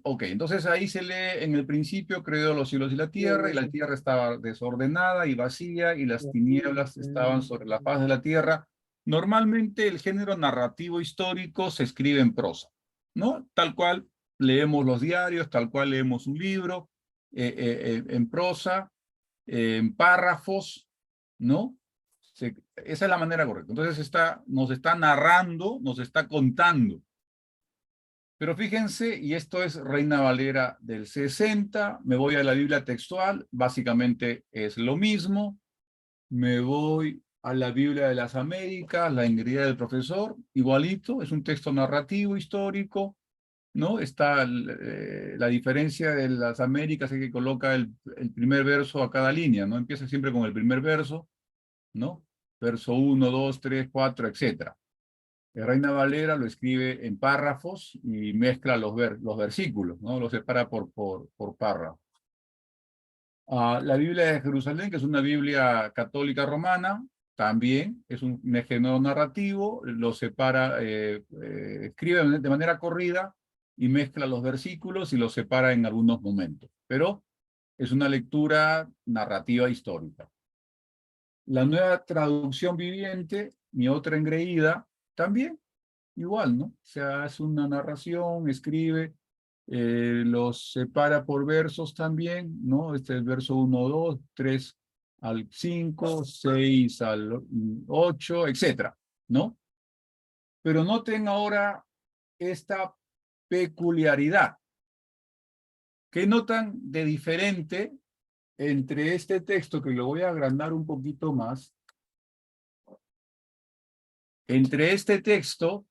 Ok, entonces ahí se lee, en el principio creó los cielos y la tierra estaba desordenada y vacía, y las tinieblas estaban sobre la faz de la tierra. Normalmente el género narrativo histórico se escribe en prosa, ¿no? Tal cual leemos los diarios, tal cual leemos un libro, en prosa, en párrafos, ¿no? Esa es la manera correcta. Entonces nos está narrando, nos está contando. Pero fíjense, y esto es Reina Valera del 60, me voy a la Biblia textual, básicamente es lo mismo. Me voy a la Biblia de las Américas, la Ingrid del Profesor, igualito, es un texto narrativo, histórico, ¿no? Está la diferencia de las Américas, es que coloca el primer verso a cada línea, ¿no? Empieza siempre con el primer verso, ¿no? Verso 1, 2, 3, 4, etcétera. Reina Valera lo escribe en párrafos y mezcla los versículos, ¿no? Los separa por párrafo. La Biblia de Jerusalén, que es una Biblia católica romana, también es un género narrativo, lo separa, escribe de manera corrida y mezcla los versículos y los separa en algunos momentos. Pero es una lectura narrativa histórica. La Nueva Traducción Viviente, mi otra engreída, también igual, ¿no? O sea, hace una narración, escribe, los separa por versos también, ¿no? Este es el verso 1, 2, 3 al 5, 6 al 8, etcétera, ¿no? Pero noten ahora esta peculiaridad. ¿Qué notan de diferente entre este texto, que lo voy a agrandar un poquito más, entre este texto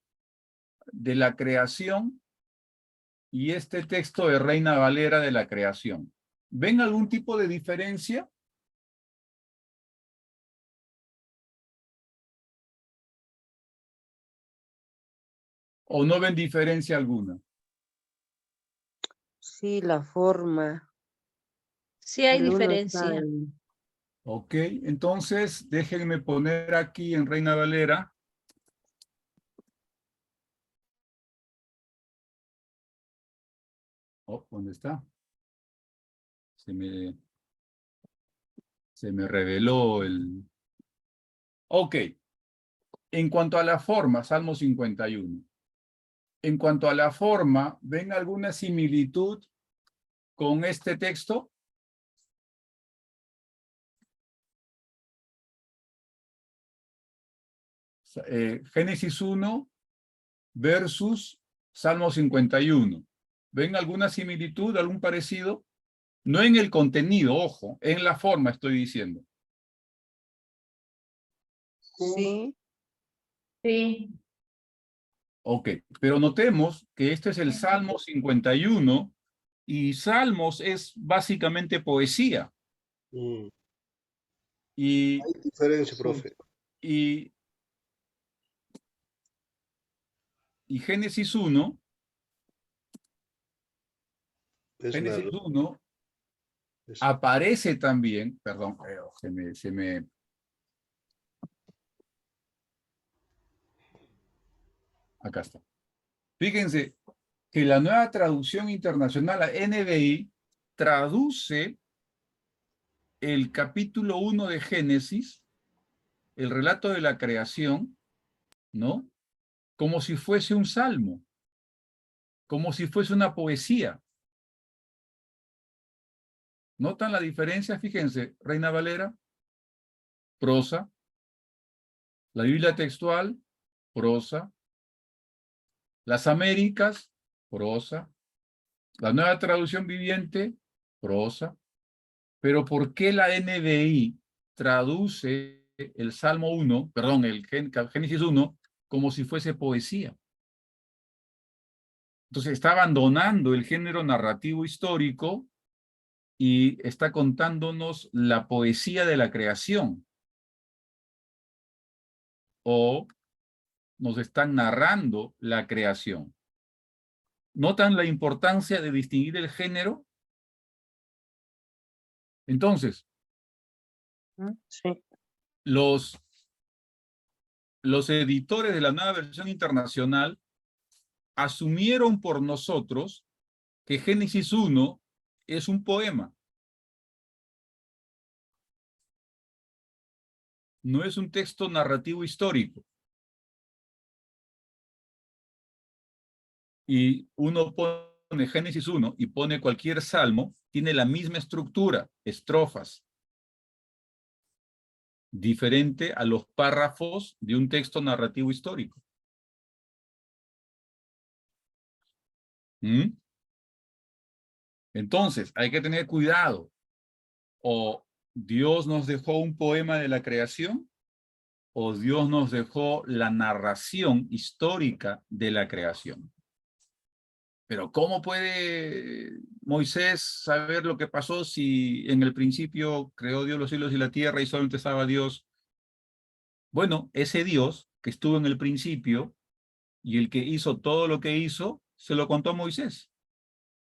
de la creación y este texto de Reina Valera de la creación? ¿Ven algún tipo de diferencia? ¿O no ven diferencia alguna? Sí, la forma. Sí hay El uno está diferencia. en- Ok, entonces déjenme poner aquí en Reina Valera. Oh, ¿dónde está? Se me reveló el... Ok, en cuanto a la forma, Salmo 51. En cuanto a la forma, ¿ven alguna similitud con este texto? Génesis 1 versus Salmo 51. ¿Ven alguna similitud, algún parecido? No en el contenido, ojo, en la forma estoy diciendo. Sí. Sí. Ok, pero notemos que este es el Salmo 51 y Salmos es básicamente poesía. Y, Hay diferencia, profe. y Génesis 1, Génesis 1 aparece también, perdón, se me acá está. Fíjense que la nueva traducción internacional, la NBI, traduce el capítulo 1 de Génesis, el relato de la creación, ¿no? Como si fuese un salmo, como si fuese una poesía. ¿Notan la diferencia? Fíjense, Reina Valera, prosa, la Biblia textual, prosa, las Américas, prosa, la nueva traducción viviente, prosa. Pero ¿por qué la NBI traduce el Salmo 1, perdón, el Génesis 1, como si fuese poesía? Entonces está abandonando el género narrativo histórico y está contándonos la poesía de la creación. O nos están narrando la creación. ¿Notan la importancia de distinguir el género? Entonces, Sí. los editores de la nueva versión internacional asumieron por nosotros que Génesis 1 es un poema. No es un texto narrativo histórico. Y uno pone Génesis 1 y pone cualquier salmo, tiene la misma estructura, estrofas, diferente a los párrafos de un texto narrativo histórico. ¿Mm? Entonces, hay que tener cuidado. O Dios nos dejó un poema de la creación, o Dios nos dejó la narración histórica de la creación. Pero ¿cómo puede Moisés saber lo que pasó si en el principio creó Dios los cielos y la tierra y solamente estaba Dios? Bueno, ese Dios que estuvo en el principio y el que hizo todo lo que hizo, se lo contó a Moisés,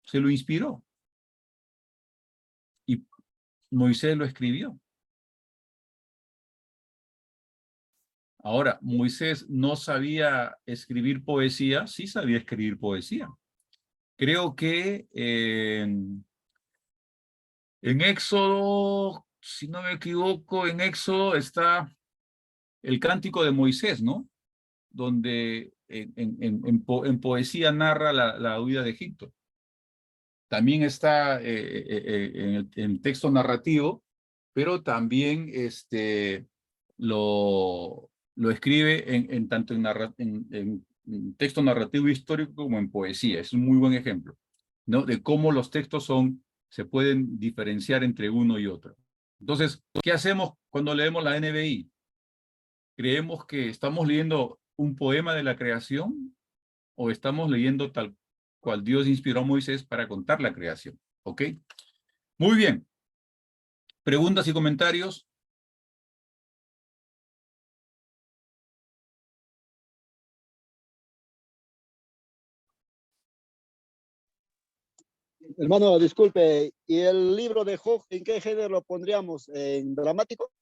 se lo inspiró. Y Moisés lo escribió. Ahora, Moisés no sabía escribir poesía, sí sabía escribir poesía. Creo que en Éxodo, si no me equivoco, en Éxodo está el Cántico de Moisés, ¿no? Donde en poesía narra la huida de Egipto. También está en el texto narrativo, pero también lo escribe tanto en texto narrativo histórico como en poesía. Es un muy buen ejemplo, ¿no? De cómo los textos se pueden diferenciar entre uno y otro. Entonces, ¿qué hacemos cuando leemos la NBI? ¿Creemos que estamos leyendo un poema de la creación o estamos leyendo tal cual Dios inspiró a Moisés para contar la creación? ¿Ok? Muy bien. ¿Preguntas y comentarios? Hermano, disculpe, ¿y el libro de Job en qué género lo pondríamos? ¿En dramático?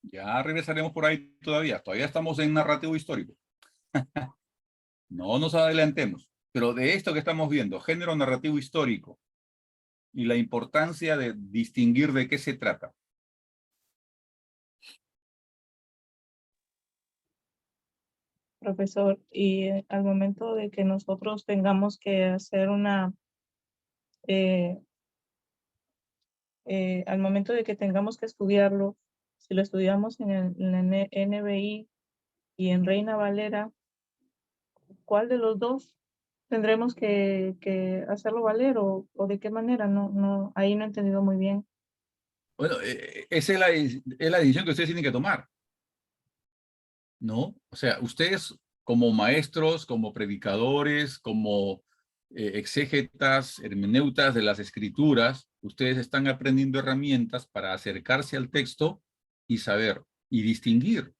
Ya regresaremos por ahí todavía. Todavía estamos en narrativo histórico. No nos adelantemos. Pero de esto que estamos viendo, género narrativo histórico y la importancia de distinguir de qué se trata. Profesor, y al momento de que nosotros tengamos que hacer una al momento de que tengamos que estudiarlo, si lo estudiamos en la NBI y en Reina Valera, ¿cuál de los dos tendremos que hacerlo valer o de qué manera? Ahí no he entendido muy bien. Bueno, esa es la decisión que ustedes tienen que tomar, ¿no? O sea, ustedes como maestros, como predicadores, como exégetas, hermeneutas de las escrituras, ustedes están aprendiendo herramientas para acercarse al texto y saber y distinguir.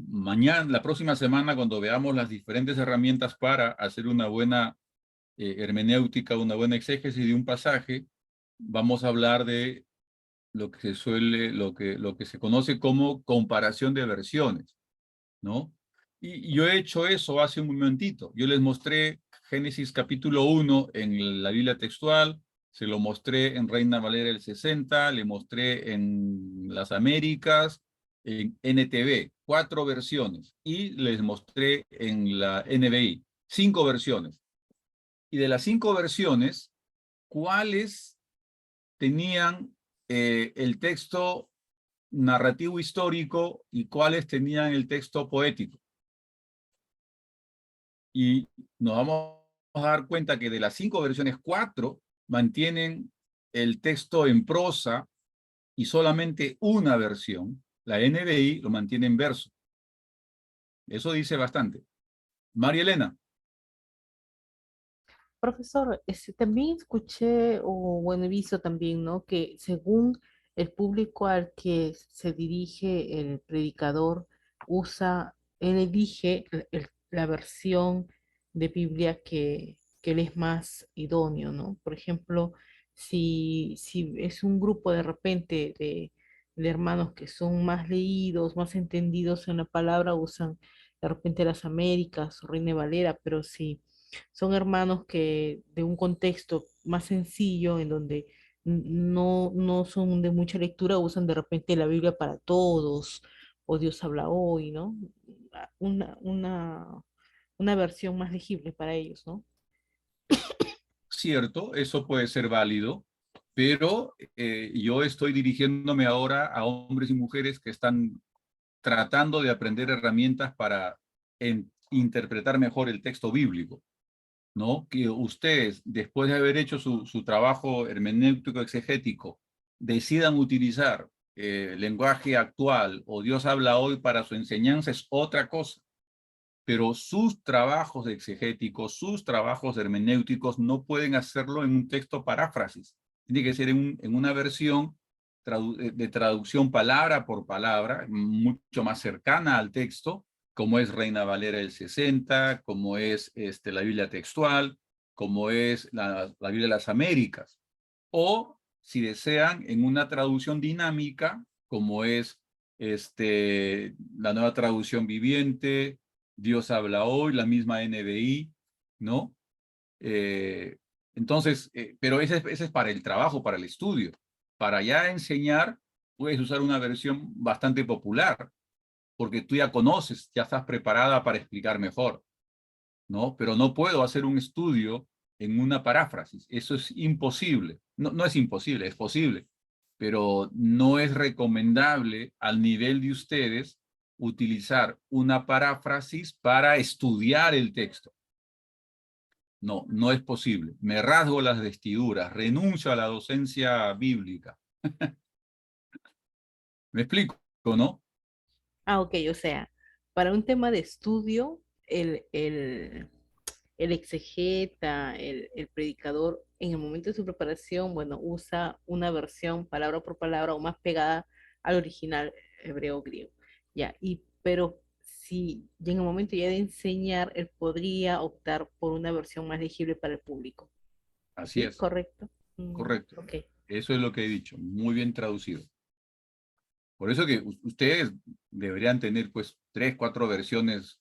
Mañana, la próxima semana, cuando veamos las diferentes herramientas para hacer una buena hermenéutica, una buena exégesis de un pasaje, vamos a hablar de lo que se conoce como comparación de versiones, ¿no? Y yo he hecho eso hace un momentito. Yo les mostré Génesis capítulo 1 en la Biblia textual, se lo mostré en Reina Valera el 60, le mostré en las Américas, en NTV, 4 versiones, y les mostré en la NBI, 5 versiones. Y de las 5 versiones, ¿cuáles tenían el texto narrativo histórico y cuáles tenían el texto poético? Y nos vamos a dar cuenta que de las 5 versiones, 4 mantienen el texto en prosa y solamente una versión, la NBI, lo mantiene en verso. Eso dice bastante. María Elena. Profesor, también escuché, o bueno, he visto también, ¿no? Que según el público al que se dirige el predicador, él elige la versión de Biblia que le es más idóneo, ¿no? Por ejemplo, si es un grupo de repente de hermanos que son más leídos, más entendidos en la palabra, usan de repente las Américas o Reina Valera, pero si son hermanos que de un contexto más sencillo, en donde no son de mucha lectura, usan de repente la Biblia para todos, o Dios habla hoy, ¿no? Una, una, una versión más legible para ellos, ¿no? Cierto, eso puede ser válido, pero yo estoy dirigiéndome ahora a hombres y mujeres que están tratando de aprender herramientas para interpretar mejor el texto bíblico, ¿no? Que ustedes, después de haber hecho su trabajo hermenéutico exegético, decidan utilizar lenguaje actual o Dios habla hoy para su enseñanza es otra cosa. Pero sus trabajos exegéticos, sus trabajos hermenéuticos no pueden hacerlo en un texto paráfrasis. Tiene que ser en una versión de traducción palabra por palabra, mucho más cercana al texto, como es Reina Valera del 60, como es la Biblia textual, como es la Biblia de las Américas. O, si desean, en una traducción dinámica, como es la Nueva Traducción Viviente, Dios habla hoy, la misma NBI, ¿no? Entonces, pero ese es para el trabajo, para el estudio. Para ya enseñar, puedes usar una versión bastante popular, porque tú ya conoces, ya estás preparada para explicar mejor, ¿no? Pero no puedo hacer un estudio en una paráfrasis. Eso es imposible. No es imposible, es posible, pero no es recomendable al nivel de ustedes utilizar una paráfrasis para estudiar el texto. No es posible. Me rasgo las vestiduras, renuncio a la docencia bíblica. ¿Me explico, no? Ah, ok, o sea, para un tema de estudio, el exegeta, el predicador, en el momento de su preparación, bueno, usa una versión palabra por palabra o más pegada al original hebreo griego. Ya, pero si ya en el momento ya de enseñar, él podría optar por una versión más legible para el público. Así es. ¿Correcto? Correcto. Ok. Eso es lo que he dicho. Muy bien traducido. Por eso que ustedes deberían tener pues 3, 4 versiones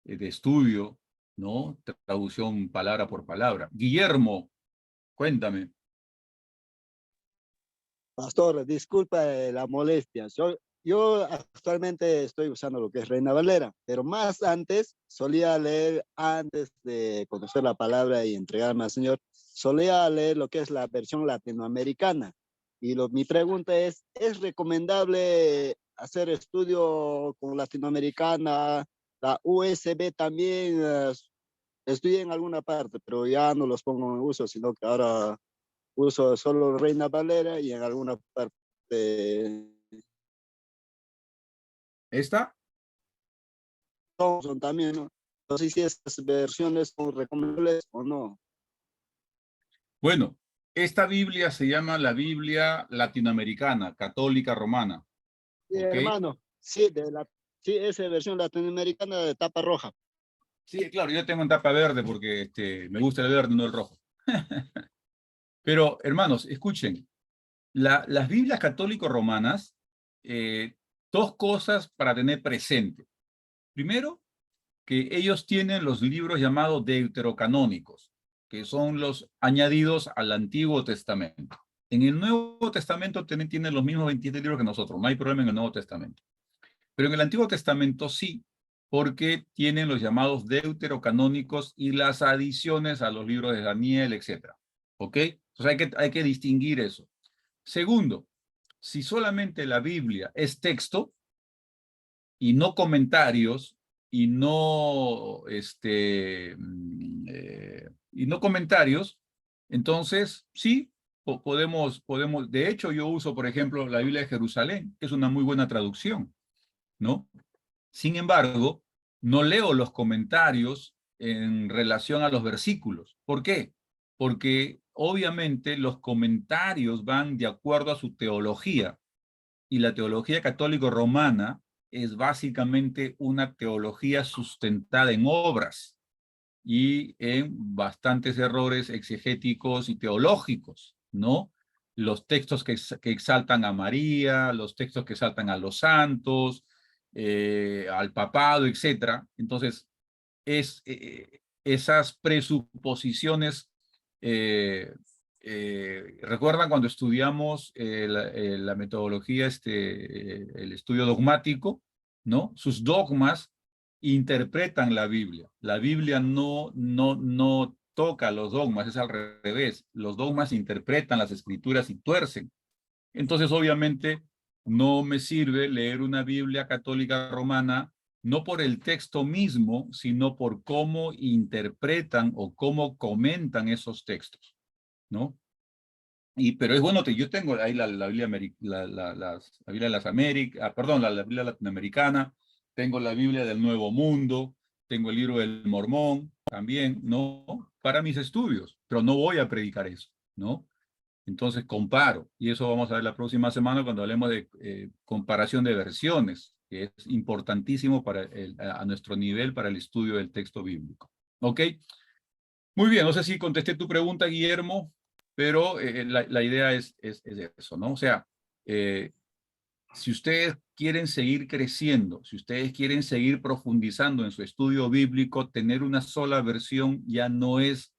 de estudio, ¿no? Traducción palabra por palabra. Guillermo, cuéntame. Pastor, disculpa la molestia. Yo actualmente estoy usando lo que es Reina Valera, pero más antes solía leer, antes de conocer la palabra y entregarme al Señor, solía leer lo que es la versión latinoamericana. Y mi pregunta ¿es recomendable hacer estudio con latinoamericana? La USB también estudié en alguna parte, pero ya no los pongo en uso, sino que ahora uso solo Reina Valera y en alguna parte. ¿Esta? Son también, ¿no? No sé si estas versiones son recomendables o no. Bueno, esta Biblia se llama la Biblia latinoamericana, católica romana. Sí, ¿Ok? hermano, sí, sí, esa versión latinoamericana de tapa roja. Sí, claro, yo tengo en tapa verde porque me gusta el verde, no el rojo. Pero, hermanos, escuchen, las Biblias católico-romanas, dos cosas para tener presente. Primero, que ellos tienen los libros llamados deuterocanónicos, que son los añadidos al Antiguo Testamento. En el Nuevo Testamento tienen los mismos 27 libros que nosotros, no hay problema en el Nuevo Testamento. Pero en el Antiguo Testamento sí, porque tienen los llamados deuterocanónicos y las adiciones a los libros de Daniel, etc. ¿Ok? Entonces hay que distinguir eso. Segundo, si solamente la Biblia es texto y no comentarios y no, comentarios, entonces sí, podemos, de hecho yo uso, por ejemplo, la Biblia de Jerusalén, que es una muy buena traducción, ¿no? Sin embargo, no leo los comentarios en relación a los versículos. ¿Por qué? Porque obviamente los comentarios van de acuerdo a su teología, y la teología católico-romana es básicamente una teología sustentada en obras y en bastantes errores exegéticos y teológicos, ¿no? Los textos que exaltan a María, los textos que exaltan a los santos, al papado, etc. Entonces, esas presuposiciones, ¿recuerdan cuando estudiamos la metodología, el estudio dogmático, ¿no? Sus dogmas interpretan la Biblia. La Biblia no toca los dogmas, es al revés. Los dogmas interpretan las escrituras y tuercen. Entonces, obviamente, no me sirve leer una Biblia católica romana no por el texto mismo, sino por cómo interpretan o cómo comentan esos textos, ¿no? Pero es bueno, yo tengo ahí la Biblia, la Biblia de las Américas, perdón, la Biblia latinoamericana, tengo la Biblia del Nuevo Mundo, tengo el libro del Mormón también, ¿no? Para mis estudios, pero no voy a predicar eso, ¿no? Entonces comparo, y eso vamos a ver la próxima semana cuando hablemos de comparación de versiones, que es importantísimo para a nuestro nivel para el estudio del texto bíblico. ¿Ok? Muy bien, no sé si contesté tu pregunta, Guillermo, pero la idea es eso, ¿no? O sea, si ustedes quieren seguir creciendo, si ustedes quieren seguir profundizando en su estudio bíblico, tener una sola versión ya no es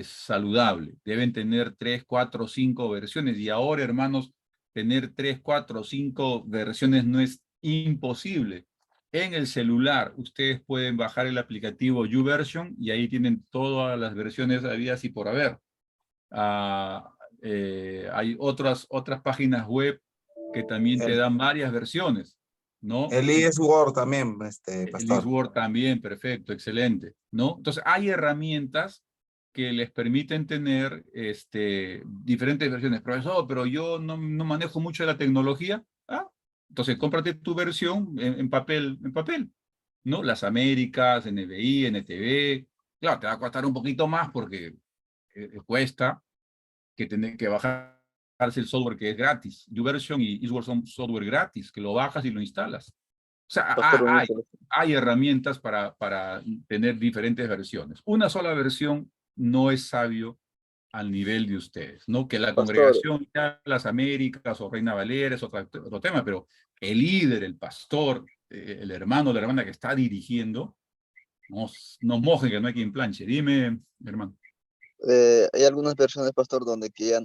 saludable. Deben tener 3, 4, 5 versiones. Y ahora, hermanos, tener 3, 4, 5 versiones no es imposible. En el celular, ustedes pueden bajar el aplicativo YouVersion y ahí tienen todas las versiones habidas y por haber. Hay otras páginas web que también te dan varias versiones, ¿no? El eSword también, El pastor. eSword también, perfecto, excelente, ¿no? Entonces, hay herramientas que les permiten tener diferentes versiones. Profesor, pero yo no manejo mucho de la tecnología. Entonces, cómprate tu versión en papel, ¿no? Las Américas, NBI, NTV. Claro, te va a costar un poquito más porque cuesta que tener que bajarse el software que es gratis. YouVersion y eSword son software gratis, que lo bajas y lo instalas. O sea, hay herramientas para tener diferentes versiones. Una sola versión no es sabio al nivel de ustedes, ¿no? Que la congregación, ya las Américas o Reina Valera es otro tema, pero el líder, el pastor, el hermano o la hermana que está dirigiendo, nos mojen que no hay quien planche. Dime, hermano. Hay algunas versiones, pastor, donde que ya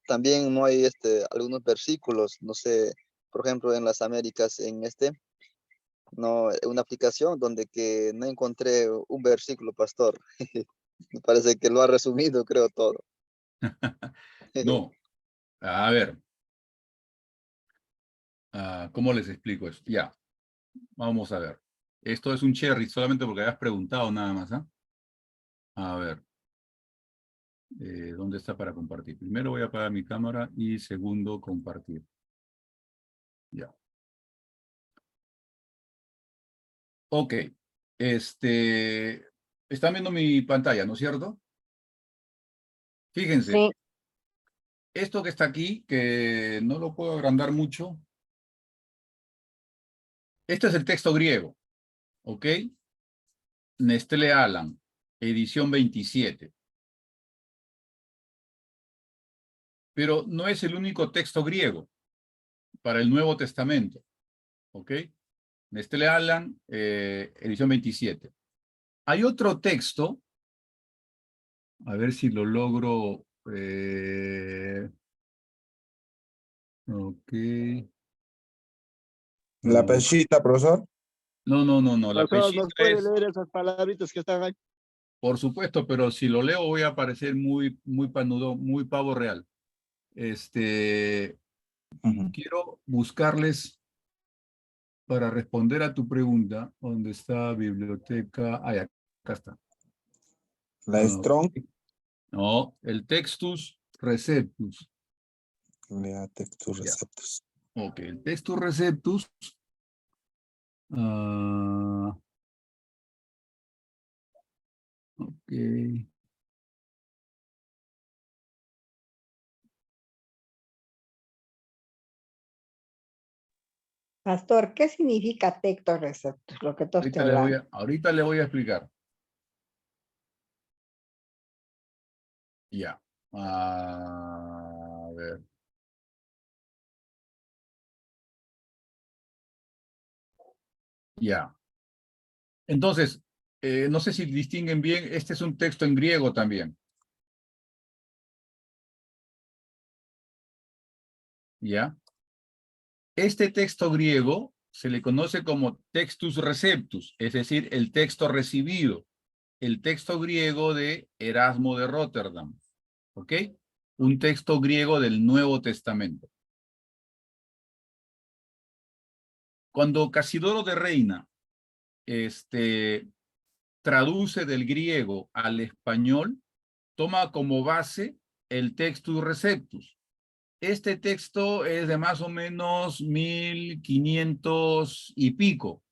también no hay algunos versículos, no sé, por ejemplo, en las Américas, no, una aplicación donde que no encontré un versículo, pastor. Me parece que lo ha resumido, creo, todo. No. A ver. ¿Cómo les explico esto? Ya. Vamos a ver. Esto es un cherry solamente porque habías preguntado nada más, ¿ah? A ver. ¿Dónde está para compartir? Primero voy a apagar mi cámara y segundo compartir. Ya. Ok. Están viendo mi pantalla, ¿no es cierto? Fíjense. Sí. Esto que está aquí, que no lo puedo agrandar mucho. Este es el texto griego. ¿Ok? Nestlé Aland, edición 27. Pero no es el único texto griego para el Nuevo Testamento. ¿Ok? Nestlé Aland, edición 27. Hay otro texto, a ver si lo logro. Ok. La No, pechita, profesor. no. La Profesor, pechita ¿nos puede es, leer esas palabritas que están ahí? por supuesto, pero si lo leo voy a parecer muy panudo, muy pavo real. Quiero buscarles para responder a tu pregunta. ¿Dónde está biblioteca? Ah, ya, acá está. La Strong. No, el Textus Receptus. Lea Textus Ya. Receptus. Ok, el Textus Receptus. Ok. Pastor, ¿qué significa texto receptus? Lo que tú estás hablando. Ahorita le voy a explicar. Ya. A ver. Ya. Entonces, no sé si distinguen bien, este es un texto en griego también. ¿Ya? Este texto griego se le conoce como textus receptus, es decir, el texto recibido. El texto griego de Erasmo de Rotterdam. ¿Ok? Un texto griego del Nuevo Testamento. Cuando Casidoro de Reina traduce del griego al español, toma como base el Textus Receptus. Este texto es de más o menos 1500 y pico,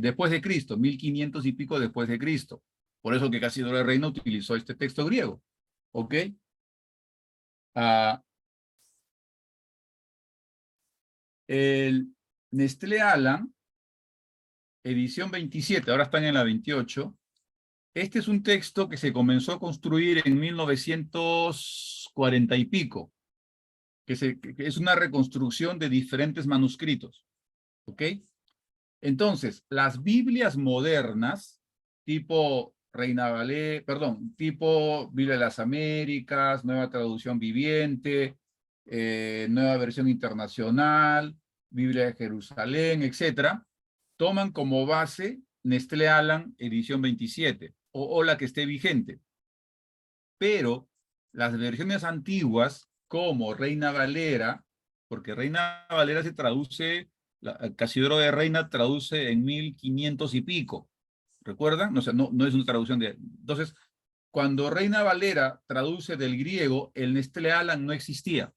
después de Cristo, 1500 y pico después de Cristo. Por eso que Casidoro de Reina utilizó este texto griego. ¿Ok? El Nestlé Aland, edición 27, ahora están en la 28. Este es un texto que se comenzó a construir en 1940 y pico, que es una reconstrucción de diferentes manuscritos. ¿Ok? Entonces, las Biblias modernas, tipo tipo Biblia de las Américas, Nueva Traducción Viviente, Nueva Versión Internacional, Biblia de Jerusalén, etcétera, toman como base Nestlé Aland, edición 27, o la que esté vigente. Pero las versiones antiguas, como Reina Valera, porque Reina Valera se traduce, Casidoro de Reina traduce en 1500 y pico, ¿recuerdan? O sea, no es una traducción de... Entonces, cuando Reina Valera traduce del griego, el Nestlé Aland no existía,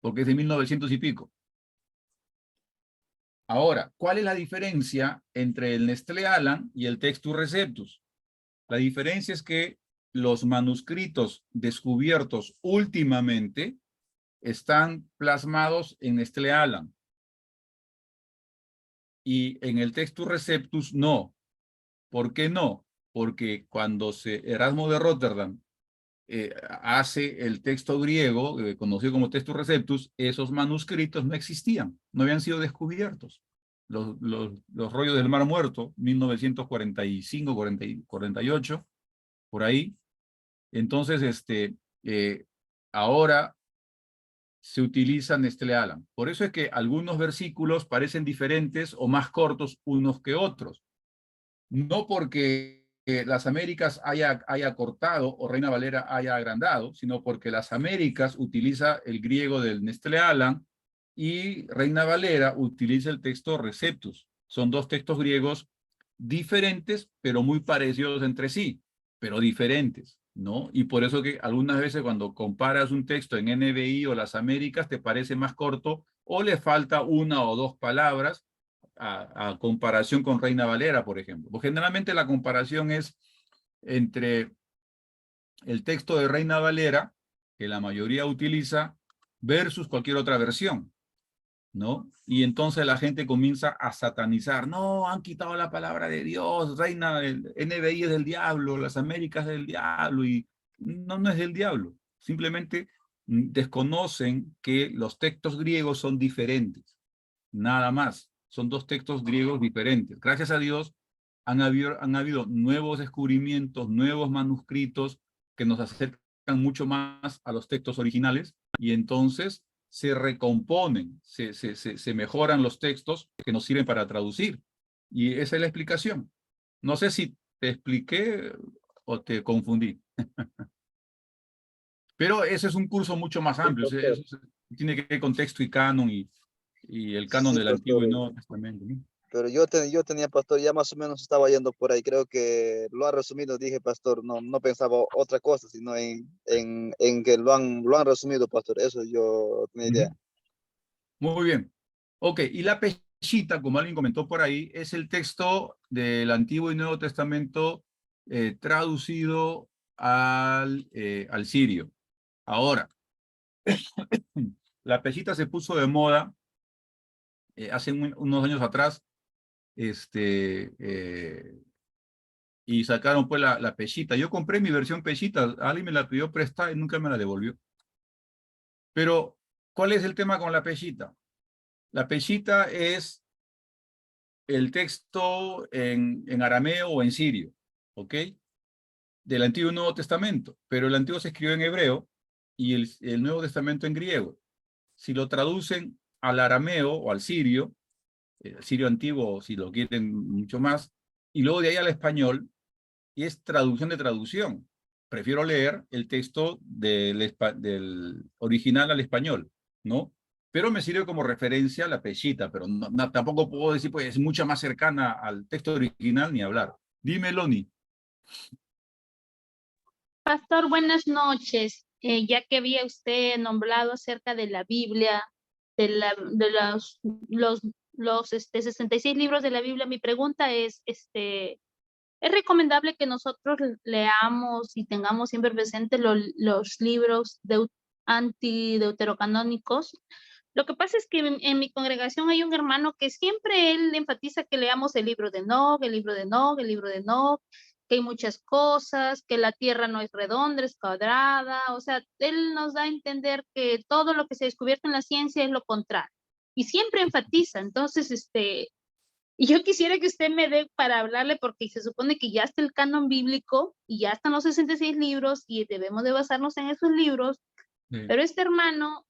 porque es de 1900 y pico. Ahora, ¿cuál es la diferencia entre el Nestlé Aland y el Textus Receptus? La diferencia es que los manuscritos descubiertos últimamente están plasmados en Nestlé Aland. Y en el Textus Receptus no. ¿Por qué no? Porque cuando Erasmo de Rotterdam hace el texto griego, conocido como Textus Receptus, esos manuscritos no existían, no habían sido descubiertos. Los rollos del Mar Muerto, 1945, 48, por ahí. Entonces, ahora se utiliza Nestlé Aland. Por eso es que algunos versículos parecen diferentes o más cortos unos que otros. No porque las Américas haya cortado o Reina Valera haya agrandado, sino porque las Américas utiliza el griego del Nestlé Aland y Reina Valera utiliza el texto Receptus. Son dos textos griegos diferentes, pero muy parecidos entre sí, pero diferentes, ¿no? Y por eso que algunas veces cuando comparas un texto en NBI o las Américas te parece más corto o le falta una o dos palabras a comparación con Reina Valera, por ejemplo. Pues generalmente la comparación es entre el texto de Reina Valera, que la mayoría utiliza, versus cualquier otra versión, ¿no? Y entonces la gente comienza a satanizar. No, han quitado la palabra de Dios, Reina, el NBI es del diablo, las Américas es del diablo, y no es del diablo. Simplemente desconocen que los textos griegos son diferentes. Nada más. Son dos textos griegos diferentes. Gracias a Dios han habido nuevos descubrimientos, nuevos manuscritos que nos acercan mucho más a los textos originales y entonces se recomponen, se mejoran los textos que nos sirven para traducir. Y esa es la explicación. No sé si te expliqué o te confundí. Pero ese es un curso mucho más amplio. Eso tiene que ver con texto y canon y el canon Sí, del pastor. Antiguo y Nuevo Testamento, ¿no? Pero yo tenía, pastor, ya más o menos estaba yendo por ahí. Creo que lo ha resumido, dije, pastor. No pensaba otra cosa, sino en que lo han resumido, pastor. Eso yo tenía idea. Muy bien. Ok, y la Peshita, como alguien comentó por ahí, es el texto del Antiguo y Nuevo Testamento traducido al sirio. Ahora, la Peshita se puso de moda hace unos años atrás, y sacaron pues la Peshita. Yo compré mi versión Peshita, alguien me la pidió prestada y nunca me la devolvió. Pero, ¿cuál es el tema con la Peshita? La Peshita es el texto en arameo o en sirio, ¿ok? Del Antiguo y Nuevo Testamento, pero el Antiguo se escribió en hebreo y el Nuevo Testamento en griego. Si lo traducen al arameo o al sirio antiguo, si lo quieren mucho más, y luego de ahí al español, y es traducción de traducción. Prefiero leer el texto del original al español, ¿no? Pero me sirve como referencia la Peshita, pero tampoco puedo decir, pues es mucho más cercana al texto original ni hablar. Dime, Loni. Pastor, buenas noches. Ya que había usted nombrado acerca de la Biblia, de los 66 libros de la Biblia, mi pregunta es, ¿es recomendable que nosotros leamos y tengamos siempre presente los libros antideuterocanónicos? Lo que pasa es que en mi congregación hay un hermano que siempre él enfatiza que leamos el libro de Enoc, el libro de Enoc, el libro de Enoc, que hay muchas cosas, que la tierra no es redonda, es cuadrada. O sea, él nos da a entender que todo lo que se ha descubierto en la ciencia es lo contrario. Y siempre enfatiza. Entonces, y yo quisiera que usted me dé para hablarle, porque se supone que ya está el canon bíblico y ya están los 66 libros y debemos de basarnos en esos libros. Sí. Pero este hermano,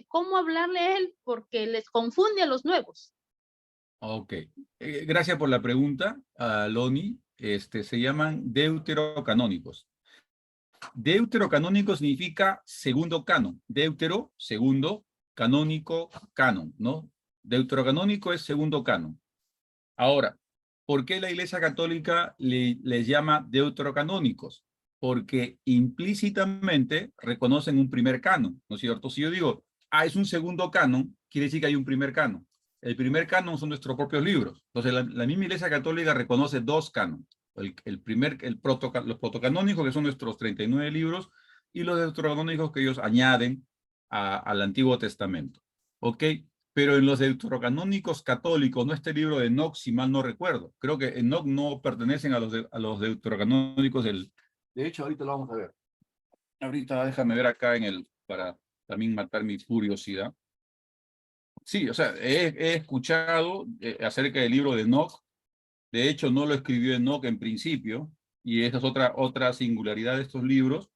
¿cómo hablarle a él? Porque les confunde a los nuevos. Ok. Gracias por la pregunta, Loni. Se llaman deuterocanónicos. Deuterocanónico significa segundo canon. Deutero, segundo, canónico, canon, ¿no? Deuterocanónico es segundo canon. Ahora, ¿por qué la Iglesia Católica les llama deuterocanónicos? Porque implícitamente reconocen un primer canon, ¿no es cierto? Si yo digo, es un segundo canon, quiere decir que hay un primer canon. El primer canon son nuestros propios libros. Entonces, la misma Iglesia Católica reconoce dos canons. Los protocanónicos, que son nuestros 39 libros, y los deuterocanónicos que ellos añaden al Antiguo Testamento. ¿Ok? Pero en los deuterocanónicos católicos, no este libro de Enoc, si mal no recuerdo. Creo que Enoc no pertenecen a los deuterocanónicos del... De hecho, ahorita lo vamos a ver. Ahorita déjame ver acá para también matar mi curiosidad. Sí, o sea, he escuchado acerca del libro de Enoc. De hecho, no lo escribió Enoc en principio, y esa es otra singularidad de estos libros,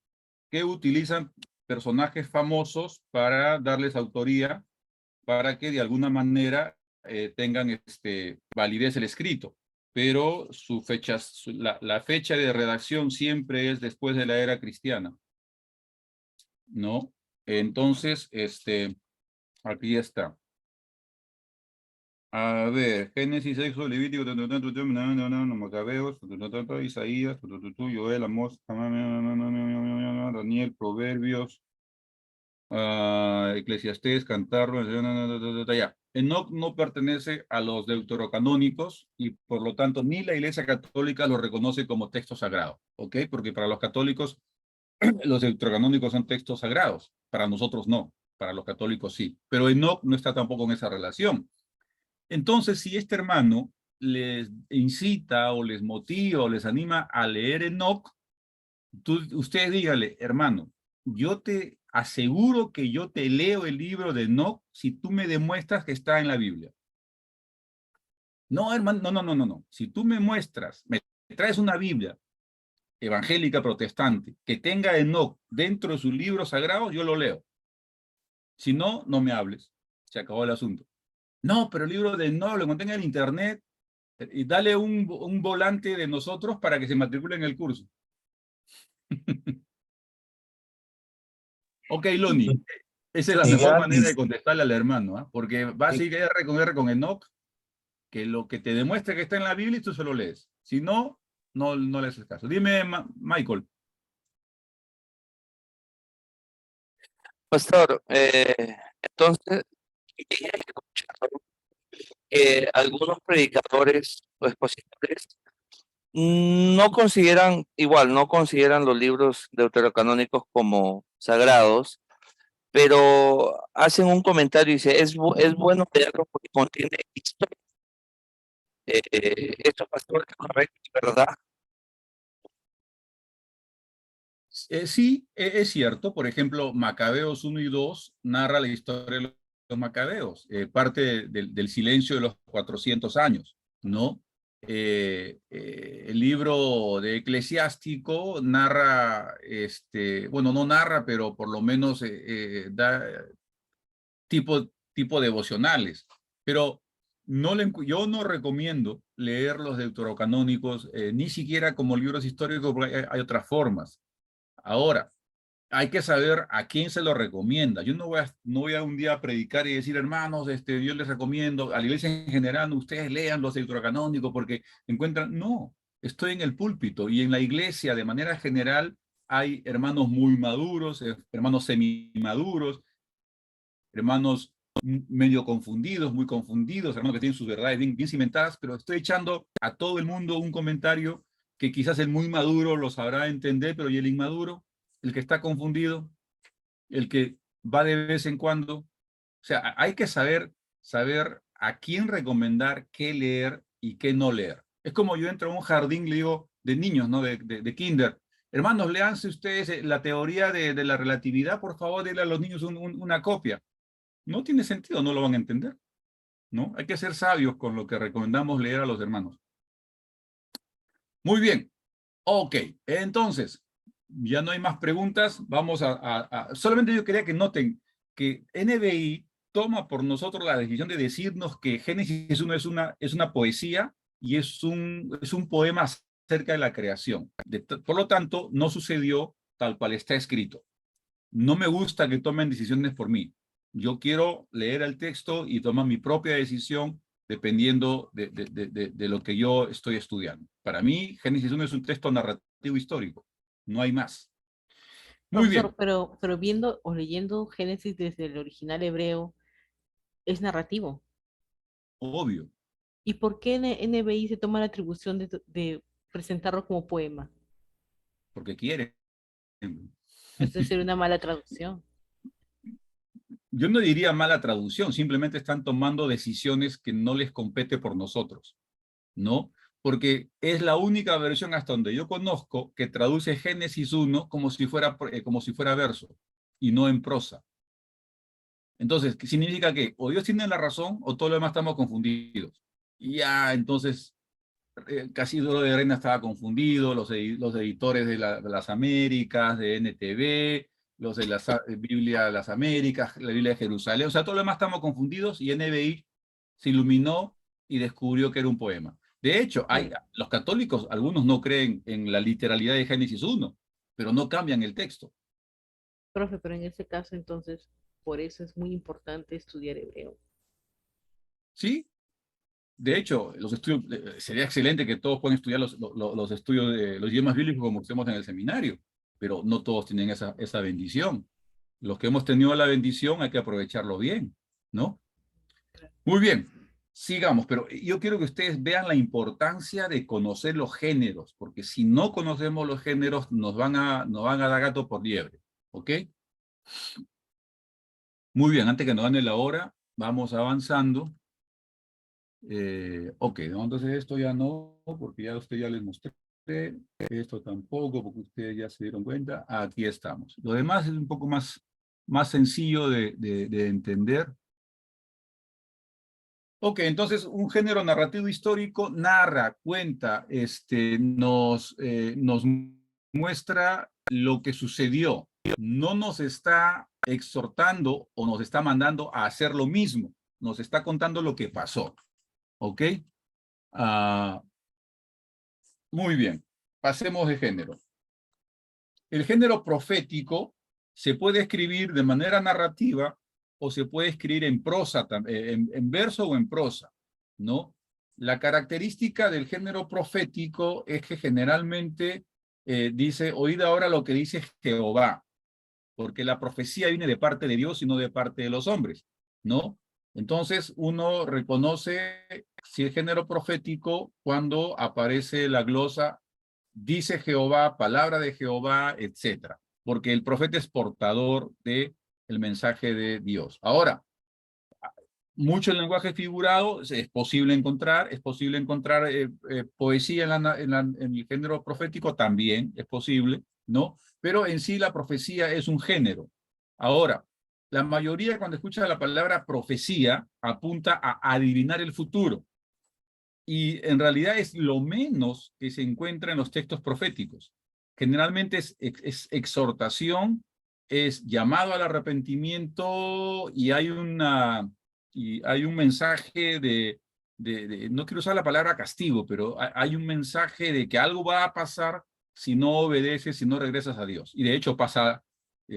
que utilizan personajes famosos para darles autoría, para que de alguna manera tengan validez el escrito. pero su fecha, la fecha de redacción siempre es después de la era cristiana, ¿no? Entonces, aquí está. A ver, Génesis, Éxodo, Levítico, Macabeos, Isaías, Joel, Amós, Daniel, Proverbios, Eclesiastés, Cantar, ya. Enoc no pertenece a los deuterocanónicos y por lo tanto ni la Iglesia Católica lo reconoce como texto sagrado, ¿ok? Porque para los católicos los deuterocanónicos son textos sagrados, para nosotros no, para los católicos sí, pero Enoc no está tampoco en esa relación. Entonces, si este hermano les incita o les motiva o les anima a leer Enoc, usted dígale, hermano, yo te aseguro que yo te leo el libro de Enoc si tú me demuestras que está en la Biblia. No, hermano, no. Si tú me muestras, me traes una Biblia evangélica protestante que tenga Enoc dentro de sus libros sagrados, yo lo leo. Si no, no me hables. Se acabó el asunto. No, pero el libro de Enoc lo encontré en el internet y dale un volante de nosotros para que se matricule en el curso. Ok, Loni, esa es la mejor manera de contestarle al hermano, ¿eh? Porque va a seguir R con Enoc, que lo que te demuestre que está en la Biblia y tú se lo lees. Si no, no le haces caso. Dime, Michael. Pastor, entonces, algunos predicadores o expositores no consideran los libros deuterocanónicos como sagrados, pero hacen un comentario y dice, es bueno leerlo porque contiene historia. Esto, pastor, es correcto, ¿verdad? Sí, es cierto. Por ejemplo, Macabeos 1 y 2 narra la historia de los Macabeos, parte del silencio de los 400 años, ¿no? El libro de Eclesiástico narra, bueno, no narra, pero por lo menos da tipo devocionales. Pero yo no recomiendo leer los deuterocanónicos, ni siquiera como libros históricos, porque hay otras formas. Ahora, hay que saber a quién se lo recomienda. Yo no voy a un día a predicar y decir, hermanos, yo les recomiendo, a la iglesia en general, ustedes lean los deuterocanónicos porque encuentran, no, estoy en el púlpito y en la iglesia de manera general hay hermanos muy maduros, hermanos semimaduros, hermanos medio confundidos, muy confundidos, hermanos que tienen sus verdades bien cimentadas, pero estoy echando a todo el mundo un comentario que quizás el muy maduro lo sabrá entender, pero ¿y el inmaduro? El que está confundido, el que va de vez en cuando. O sea, hay que saber a quién recomendar qué leer y qué no leer. Es como yo entro a un jardín, le digo, de niños, ¿no? De kinder. Hermanos, léanse ustedes la teoría de la relatividad, por favor, denle a los niños una copia. No tiene sentido, no lo van a entender, ¿no? Hay que ser sabios con lo que recomendamos leer a los hermanos. Muy bien. Ok, entonces, ya no hay más preguntas. Vamos solamente yo quería que noten que NBI toma por nosotros la decisión de decirnos que Génesis 1 es una poesía y es un poema acerca de la creación. Por lo tanto, no sucedió tal cual está escrito. No me gusta que tomen decisiones por mí. Yo quiero leer el texto y tomar mi propia decisión dependiendo de lo que yo estoy estudiando. Para mí, Génesis 1 es un texto narrativo histórico. No hay más. Muy Profesor, bien. pero viendo o leyendo Génesis desde el original hebreo, es narrativo. Obvio. ¿Y por qué NBI se toma la atribución de presentarlo como poema? Porque quiere. Esto sería una mala traducción. Yo no diría mala traducción, simplemente están tomando decisiones que no les compete por nosotros, ¿no? Porque es la única versión hasta donde yo conozco que traduce Génesis 1 como si fuera verso y no en prosa. Entonces, ¿qué significa? Que o Dios tiene la razón o todo lo demás estamos confundidos. Y ya, entonces, Casildo de Reina estaba confundido, los editores de las Américas, de NTV, los de la Biblia de las Américas, la Biblia de Jerusalén, o sea, todo lo demás estamos confundidos y NBI se iluminó y descubrió que era un poema. De hecho, los católicos, algunos no creen en la literalidad de Génesis 1, pero no cambian el texto. Profe, pero en ese caso, entonces, por eso es muy importante estudiar hebreo. Sí, de hecho, los estudios, sería excelente que todos puedan estudiar los estudios de los idiomas bíblicos como hacemos en el seminario, pero no todos tienen esa bendición. Los que hemos tenido la bendición hay que aprovecharlo bien, ¿no? Muy bien, sigamos, pero yo quiero que ustedes vean la importancia de conocer los géneros, porque si no conocemos los géneros nos van a dar gato por liebre, ¿ok? Muy bien, antes que nos gane la hora, vamos avanzando. Ok, ¿no? Entonces esto ya no, porque ya usted ya les mostré. Esto tampoco, porque ustedes ya se dieron cuenta. Aquí estamos. Lo demás es un poco más sencillo de entender. Ok, entonces un género narrativo histórico narra, cuenta, nos muestra lo que sucedió. No nos está exhortando o nos está mandando a hacer lo mismo. Nos está contando lo que pasó. ¿Ok? Muy bien. Pasemos de género. El género profético se puede escribir de manera narrativa o se puede escribir en prosa, en verso o en prosa, ¿no? La característica del género profético es que generalmente dice, oíd ahora lo que dice Jehová, porque la profecía viene de parte de Dios y no de parte de los hombres, ¿no? Entonces uno reconoce si el género profético cuando aparece la glosa dice Jehová, palabra de Jehová, etcétera, porque el profeta es portador del mensaje de Dios. Ahora, mucho lenguaje figurado es posible encontrar poesía en el género profético también es posible, ¿no? Pero en sí la profecía es un género. Ahora, la mayoría cuando escucha la palabra profecía apunta a adivinar el futuro. Y en realidad es lo menos que se encuentra en los textos proféticos. Generalmente es exhortación, es llamado al arrepentimiento y hay un mensaje no quiero usar la palabra castigo, pero hay un mensaje de que algo va a pasar si no obedeces, si no regresas a Dios. Y de hecho pasa,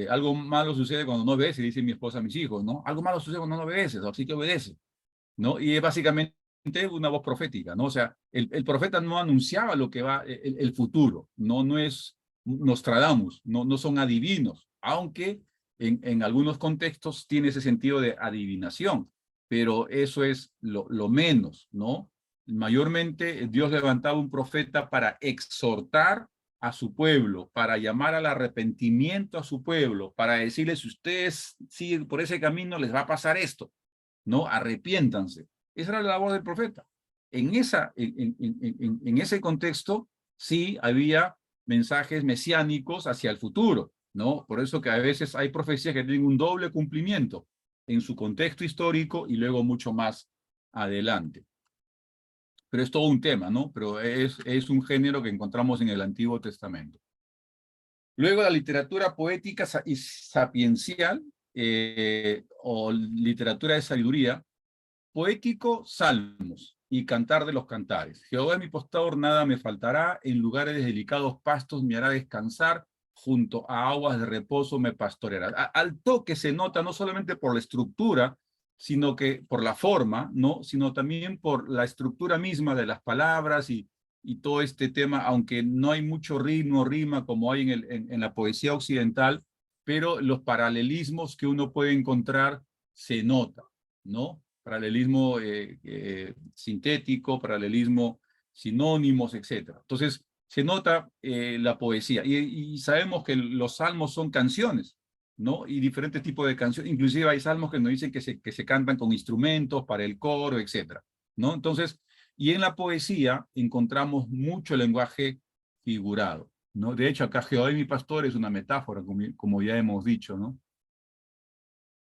algo malo sucede cuando no obedeces, dice mi esposa a mis hijos, ¿no? Algo malo sucede cuando no obedeces, así que obedece, ¿no? Y es básicamente una voz profética, ¿no? O sea, el profeta no anunciaba lo que va, el futuro, no es Nostradamus, no son adivinos, aunque en algunos contextos tiene ese sentido de adivinación, pero eso es lo menos, ¿no? Mayormente Dios levantaba un profeta para exhortar a su pueblo, para llamar al arrepentimiento a su pueblo, para decirles, si ustedes siguen por ese camino, les va a pasar esto, ¿no? Arrepiéntanse. Esa era la labor del profeta. En ese contexto, sí había mensajes mesiánicos hacia el futuro, ¿no? Por eso que a veces hay profecías que tienen un doble cumplimiento en su contexto histórico y luego mucho más adelante. Pero es todo un tema, ¿no? Pero es un género que encontramos en el Antiguo Testamento. Luego la literatura poética y sapiencial, o literatura de sabiduría, poético, salmos y cantar de los cantares. Jehová es mi pastor, nada me faltará, en lugares de delicados pastos me hará descansar, junto a aguas de reposo me pastoreará. Al toque se nota no solamente por la estructura, sino que por la forma, ¿no? Sino también por la estructura misma de las palabras y todo este tema, aunque no hay mucho ritmo, rima como hay en la poesía occidental, pero los paralelismos que uno puede encontrar se nota, ¿no? Paralelismo sintético, paralelismo sinónimos, etc. Entonces, se nota la poesía. Y sabemos que los salmos son canciones, ¿no? Y diferentes tipos de canciones. Inclusive hay salmos que nos dicen que se cantan con instrumentos para el coro, etc., ¿no? Entonces, y en la poesía encontramos mucho lenguaje figurado, ¿no? De hecho, acá Jehová es mi pastor es una metáfora, como ya hemos dicho, ¿no?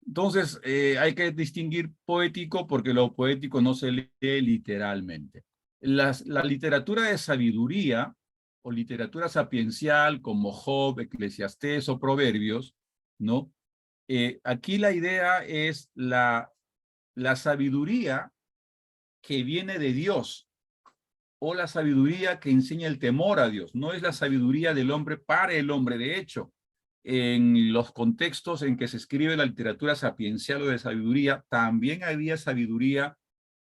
Entonces, hay que distinguir poético porque lo poético no se lee literalmente. La literatura de sabiduría o literatura sapiencial como Job, Eclesiastés o Proverbios, ¿no? Aquí la idea es la sabiduría que viene de Dios o la sabiduría que enseña el temor a Dios. No es la sabiduría del hombre para el hombre. De hecho, en los contextos en que se escribe la literatura sapiencial o de sabiduría, también había sabiduría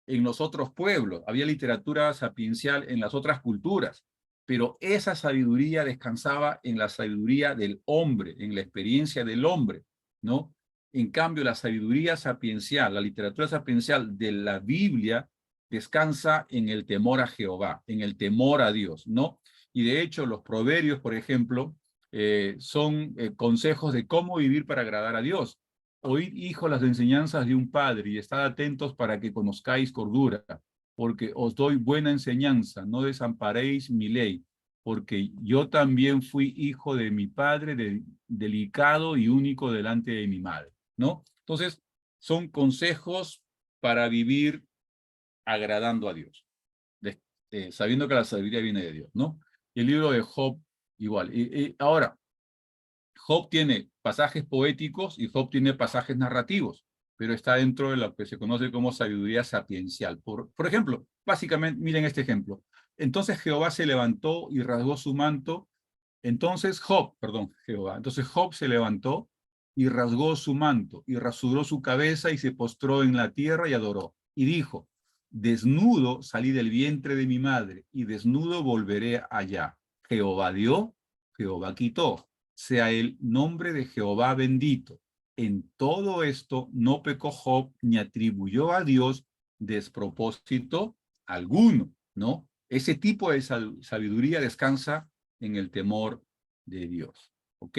en los otros pueblos, había literatura sapiencial en las otras culturas, pero esa sabiduría descansaba en la sabiduría del hombre, en la experiencia del hombre, ¿no? En cambio, la sabiduría sapiencial, la literatura sapiencial de la Biblia, descansa en el temor a Jehová, en el temor a Dios, ¿no? Y de hecho, los proverbios, por ejemplo, son consejos de cómo vivir para agradar a Dios. Oíd, hijos, las enseñanzas de un padre y estad atentos para que conozcáis cordura, porque os doy buena enseñanza, no desamparéis mi ley, porque yo también fui hijo de mi padre, delicado y único delante de mi madre, ¿no? Entonces, son consejos para vivir agradando a Dios, sabiendo que la sabiduría viene de Dios, ¿no? El libro de Job, igual. Ahora, Job tiene pasajes poéticos y Job tiene pasajes narrativos, pero está dentro de lo que se conoce como sabiduría sapiencial. Por ejemplo, básicamente, miren este ejemplo. Entonces Jehová se levantó y rasgó su manto. Entonces Job se levantó y rasgó su manto y rasuró su cabeza y se postró en la tierra y adoró. Y dijo, desnudo salí del vientre de mi madre y desnudo volveré allá. Jehová dio, Jehová quitó. Sea el nombre de Jehová bendito. En todo esto no pecó Job ni atribuyó a Dios despropósito alguno, ¿no? Ese tipo de sabiduría descansa en el temor de Dios, ¿ok?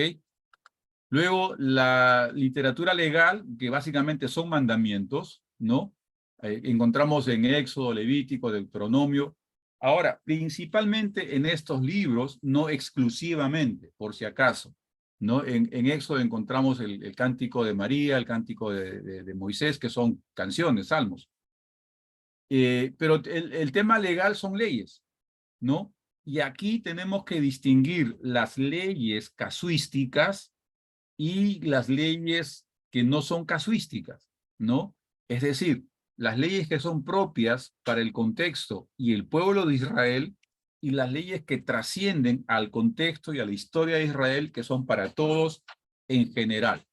Luego, la literatura legal, que básicamente son mandamientos, ¿no? Encontramos en Éxodo, Levítico, Deuteronomio. Ahora, principalmente en estos libros, no exclusivamente, por si acaso, ¿no? En Éxodo encontramos el cántico de María, el cántico de Moisés, que son canciones, salmos. Pero el tema legal son leyes, ¿no? Y aquí tenemos que distinguir las leyes casuísticas y las leyes que no son casuísticas, ¿no? Es decir, las leyes que son propias para el contexto y el pueblo de Israel y las leyes que trascienden al contexto y a la historia de Israel, que son para todos en general.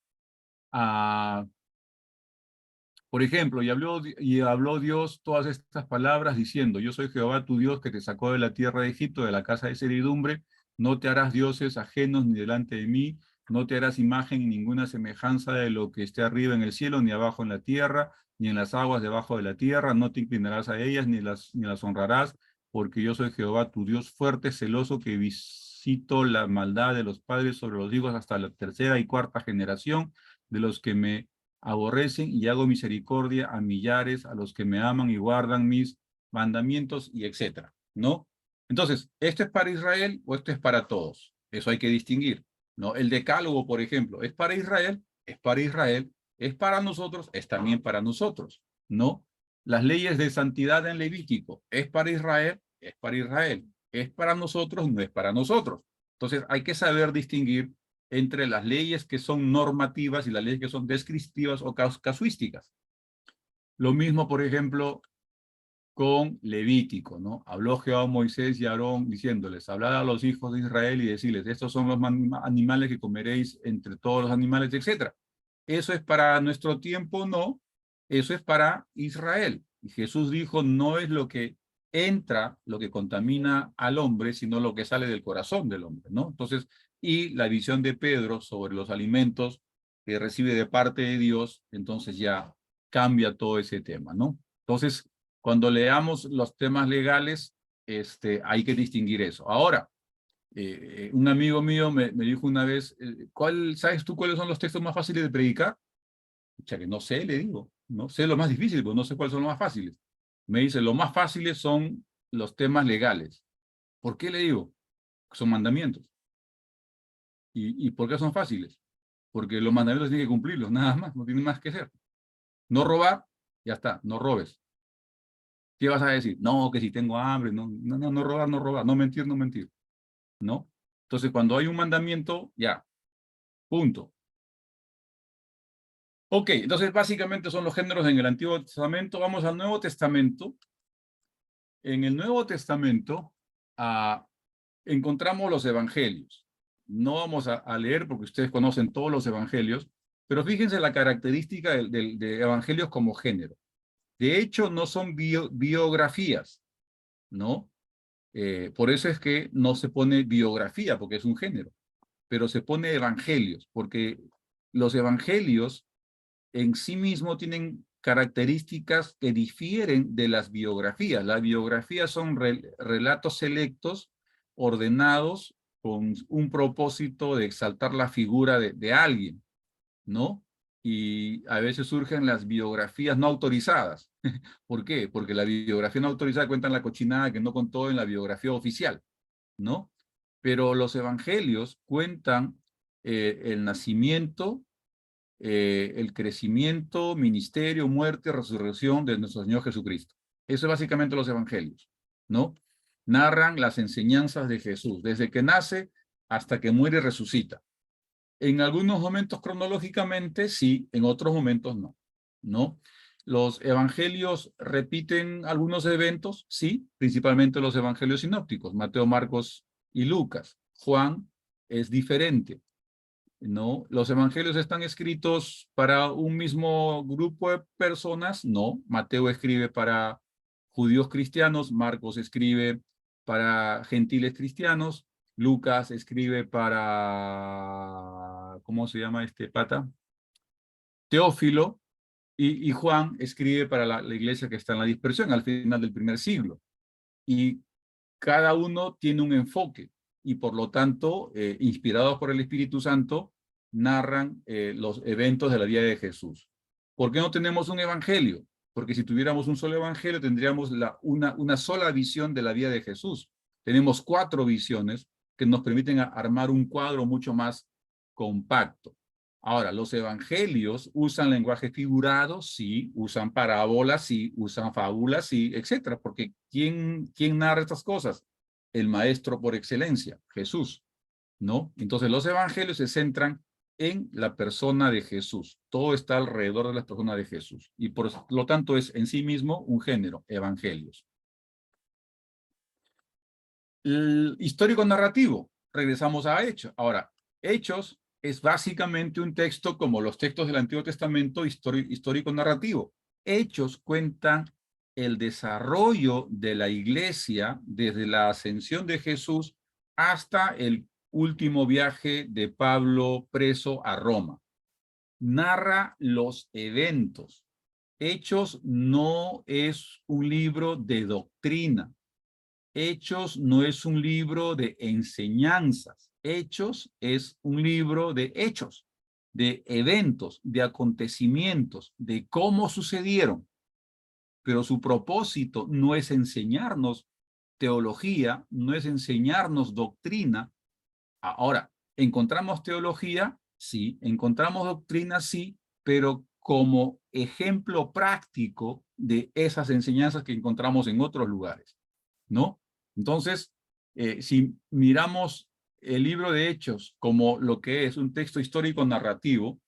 Por ejemplo, y habló Dios todas estas palabras diciendo, yo soy Jehová tu Dios que te sacó de la tierra de Egipto, de la casa de servidumbre, no te harás dioses ajenos ni delante de mí, no te harás imagen ni ninguna semejanza de lo que esté arriba en el cielo, ni abajo en la tierra, ni en las aguas debajo de la tierra, no te inclinarás a ellas, ni las honrarás, porque yo soy Jehová tu Dios fuerte, celoso, que visito la maldad de los padres sobre los hijos hasta la tercera y cuarta generación, de los que me aborrecen, y hago misericordia a millares, a los que me aman y guardan mis mandamientos, y etcétera, ¿no? Entonces, ¿esto es para Israel o esto es para todos? Eso hay que distinguir, ¿no? El decálogo, por ejemplo, ¿es para Israel? Es para Israel. ¿Es para nosotros? Es también para nosotros, ¿no? Las leyes de santidad en Levítico, ¿es para Israel? Es para Israel. ¿Es para nosotros? No es para nosotros. Entonces, hay que saber distinguir entre las leyes que son normativas y las leyes que son descriptivas o casuísticas. Lo mismo, por ejemplo, con Levítico, ¿no? Habló Jehová a Moisés y a Aarón diciéndoles, hablad a los hijos de Israel y decirles, estos son los animales que comeréis entre todos los animales, etc. ¿Eso es para nuestro tiempo? No. Eso es para Israel. Y Jesús dijo, no es lo que entra, lo que contamina al hombre, sino lo que sale del corazón del hombre, ¿no? Entonces, y la visión de Pedro sobre los alimentos que recibe de parte de Dios, entonces ya cambia todo ese tema, ¿no? Entonces, cuando leamos los temas legales, hay que distinguir eso. Ahora, un amigo mío me dijo una vez, ¿sabes tú cuáles son los textos más fáciles de predicar? O sea, que no sé, le digo, no sé lo más difícil, pero no sé cuáles son los más fáciles. Me dice, los más fáciles son los temas legales. ¿Por qué le digo? Son mandamientos. ¿Y por qué son fáciles? Porque los mandamientos tienen que cumplirlos, nada más, no tienen más que hacer. No robar, ya está, no robes. ¿Qué vas a decir? No, que si tengo hambre, no robar, no robar, no mentir, no mentir. ¿No? Entonces, cuando hay un mandamiento, ya, punto. Ok, entonces básicamente son los géneros en el Antiguo Testamento. Vamos al Nuevo Testamento. En el Nuevo Testamento encontramos los evangelios. No vamos a leer porque ustedes conocen todos los evangelios, pero fíjense la característica de evangelios como género. De hecho, no son biografías, ¿no? Por eso es que no se pone biografía, porque es un género, pero se pone evangelios, porque los evangelios en sí mismos tienen características que difieren de las biografías. Las biografías son relatos selectos, ordenados, con un propósito de exaltar la figura de alguien, ¿no? Y a veces surgen las biografías no autorizadas. ¿Por qué? Porque la biografía no autorizada cuenta la cochinada que no contó en la biografía oficial, ¿no? Pero los evangelios cuentan el nacimiento, el crecimiento, ministerio, muerte, resurrección de nuestro Señor Jesucristo. Eso es básicamente los evangelios, ¿no? Narran las enseñanzas de Jesús, desde que nace hasta que muere y resucita. En algunos momentos cronológicamente sí, en otros momentos no, ¿no? Los evangelios repiten algunos eventos, sí, principalmente los evangelios sinópticos, Mateo, Marcos y Lucas. Juan es diferente, ¿no? ¿Los evangelios están escritos para un mismo grupo de personas? No. Mateo escribe para judíos cristianos, Marcos escribe para gentiles cristianos, Lucas escribe para, ¿cómo se llama este pata? Teófilo, y Juan escribe para la iglesia que está en la dispersión al final del primer siglo. Y cada uno tiene un enfoque y por lo tanto, inspirados por el Espíritu Santo, narran los eventos de la vida de Jesús. ¿Por qué no tenemos un evangelio? Porque si tuviéramos un solo evangelio, tendríamos una sola visión de la vida de Jesús. Tenemos 4 visiones que nos permiten armar un cuadro mucho más compacto. Ahora, los evangelios usan lenguaje figurado, sí, usan parábolas, sí, usan fábulas, sí, etcétera, porque ¿quién narra estas cosas? El maestro por excelencia, Jesús, ¿no? Entonces los evangelios se centran en la persona de Jesús. Todo está alrededor de la persona de Jesús. Y por lo tanto es en sí mismo un género, evangelios. El histórico narrativo, regresamos a Hechos. Ahora, Hechos es básicamente un texto como los textos del Antiguo Testamento histórico narrativo. Hechos cuentan el desarrollo de la iglesia desde la ascensión de Jesús hasta el último viaje de Pablo preso a Roma. Narra los eventos. Hechos no es un libro de doctrina. Hechos no es un libro de enseñanzas. Hechos es un libro de hechos, de eventos, de acontecimientos, de cómo sucedieron. Pero su propósito no es enseñarnos teología, no es enseñarnos doctrina. Ahora, ¿encontramos teología? Sí. ¿Encontramos doctrina? Sí, pero como ejemplo práctico de esas enseñanzas que encontramos en otros lugares, ¿no? Entonces, si miramos el libro de Hechos como lo que es un texto histórico narrativo,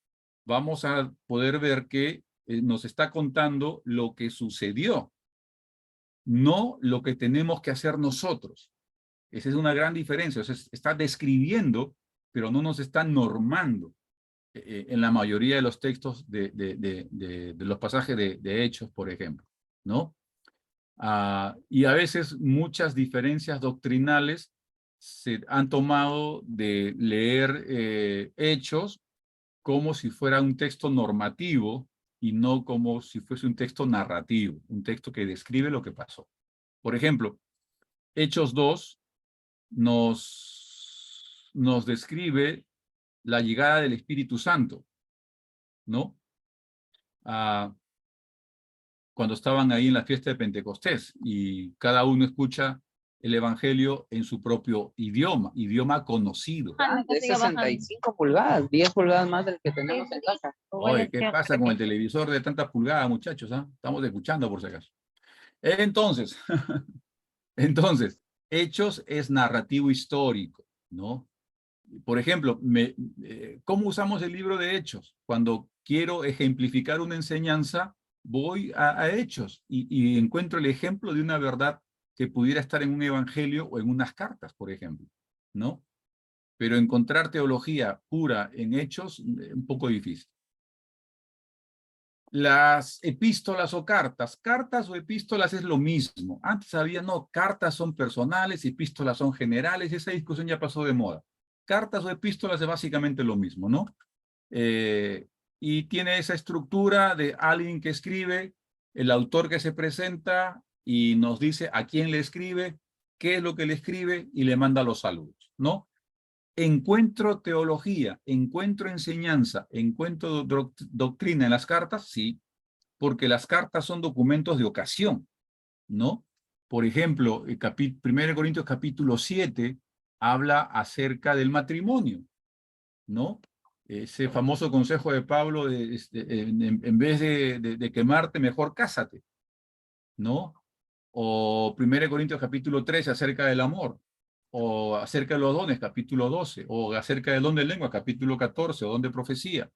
vamos a poder ver que nos está contando lo que sucedió, no lo que tenemos que hacer nosotros. Esa es una gran diferencia. O sea, está describiendo, pero no nos está normando en la mayoría de los textos de los pasajes de Hechos, por ejemplo, ¿no? Y a veces muchas diferencias doctrinales se han tomado de leer Hechos como si fuera un texto normativo y no como si fuese un texto narrativo, un texto que describe lo que pasó. Por ejemplo, Hechos 2 nos describe la llegada del Espíritu Santo, ¿no? Cuando estaban ahí en la fiesta de Pentecostés y cada uno escucha el evangelio en su propio idioma conocido. De 65 pulgadas, 10 pulgadas más del que tenemos en casa. Oye, ¿qué pasa con el televisor de tantas pulgadas, muchachos? Estamos escuchando por si acaso. Entonces, Hechos es narrativo histórico, ¿no? Por ejemplo, ¿cómo usamos el libro de Hechos? Cuando quiero ejemplificar una enseñanza, voy a Hechos y encuentro el ejemplo de una verdad que pudiera estar en un evangelio o en unas cartas, por ejemplo, ¿no? Pero encontrar teología pura en hechos, un poco difícil. Las epístolas o cartas o epístolas es lo mismo. Antes había, no, cartas son personales, epístolas son generales, esa discusión ya pasó de moda. Cartas o epístolas es básicamente lo mismo, ¿no? Y tiene esa estructura de alguien que escribe, el autor que se presenta y nos dice a quién le escribe, qué es lo que le escribe y le manda los saludos, ¿no? ¿Encuentro teología, encuentro enseñanza, encuentro doctrina en las cartas? Sí, porque las cartas son documentos de ocasión, ¿no? Por ejemplo, 1 Corintios capítulo 7 habla acerca del matrimonio, ¿no? Ese famoso consejo de Pablo de, en vez de quemarte, mejor cásate, ¿no? O 1 Corintios capítulo 13 acerca del amor, o acerca de los dones, capítulo 12, o acerca del don de lengua, capítulo 14, o don de profecía,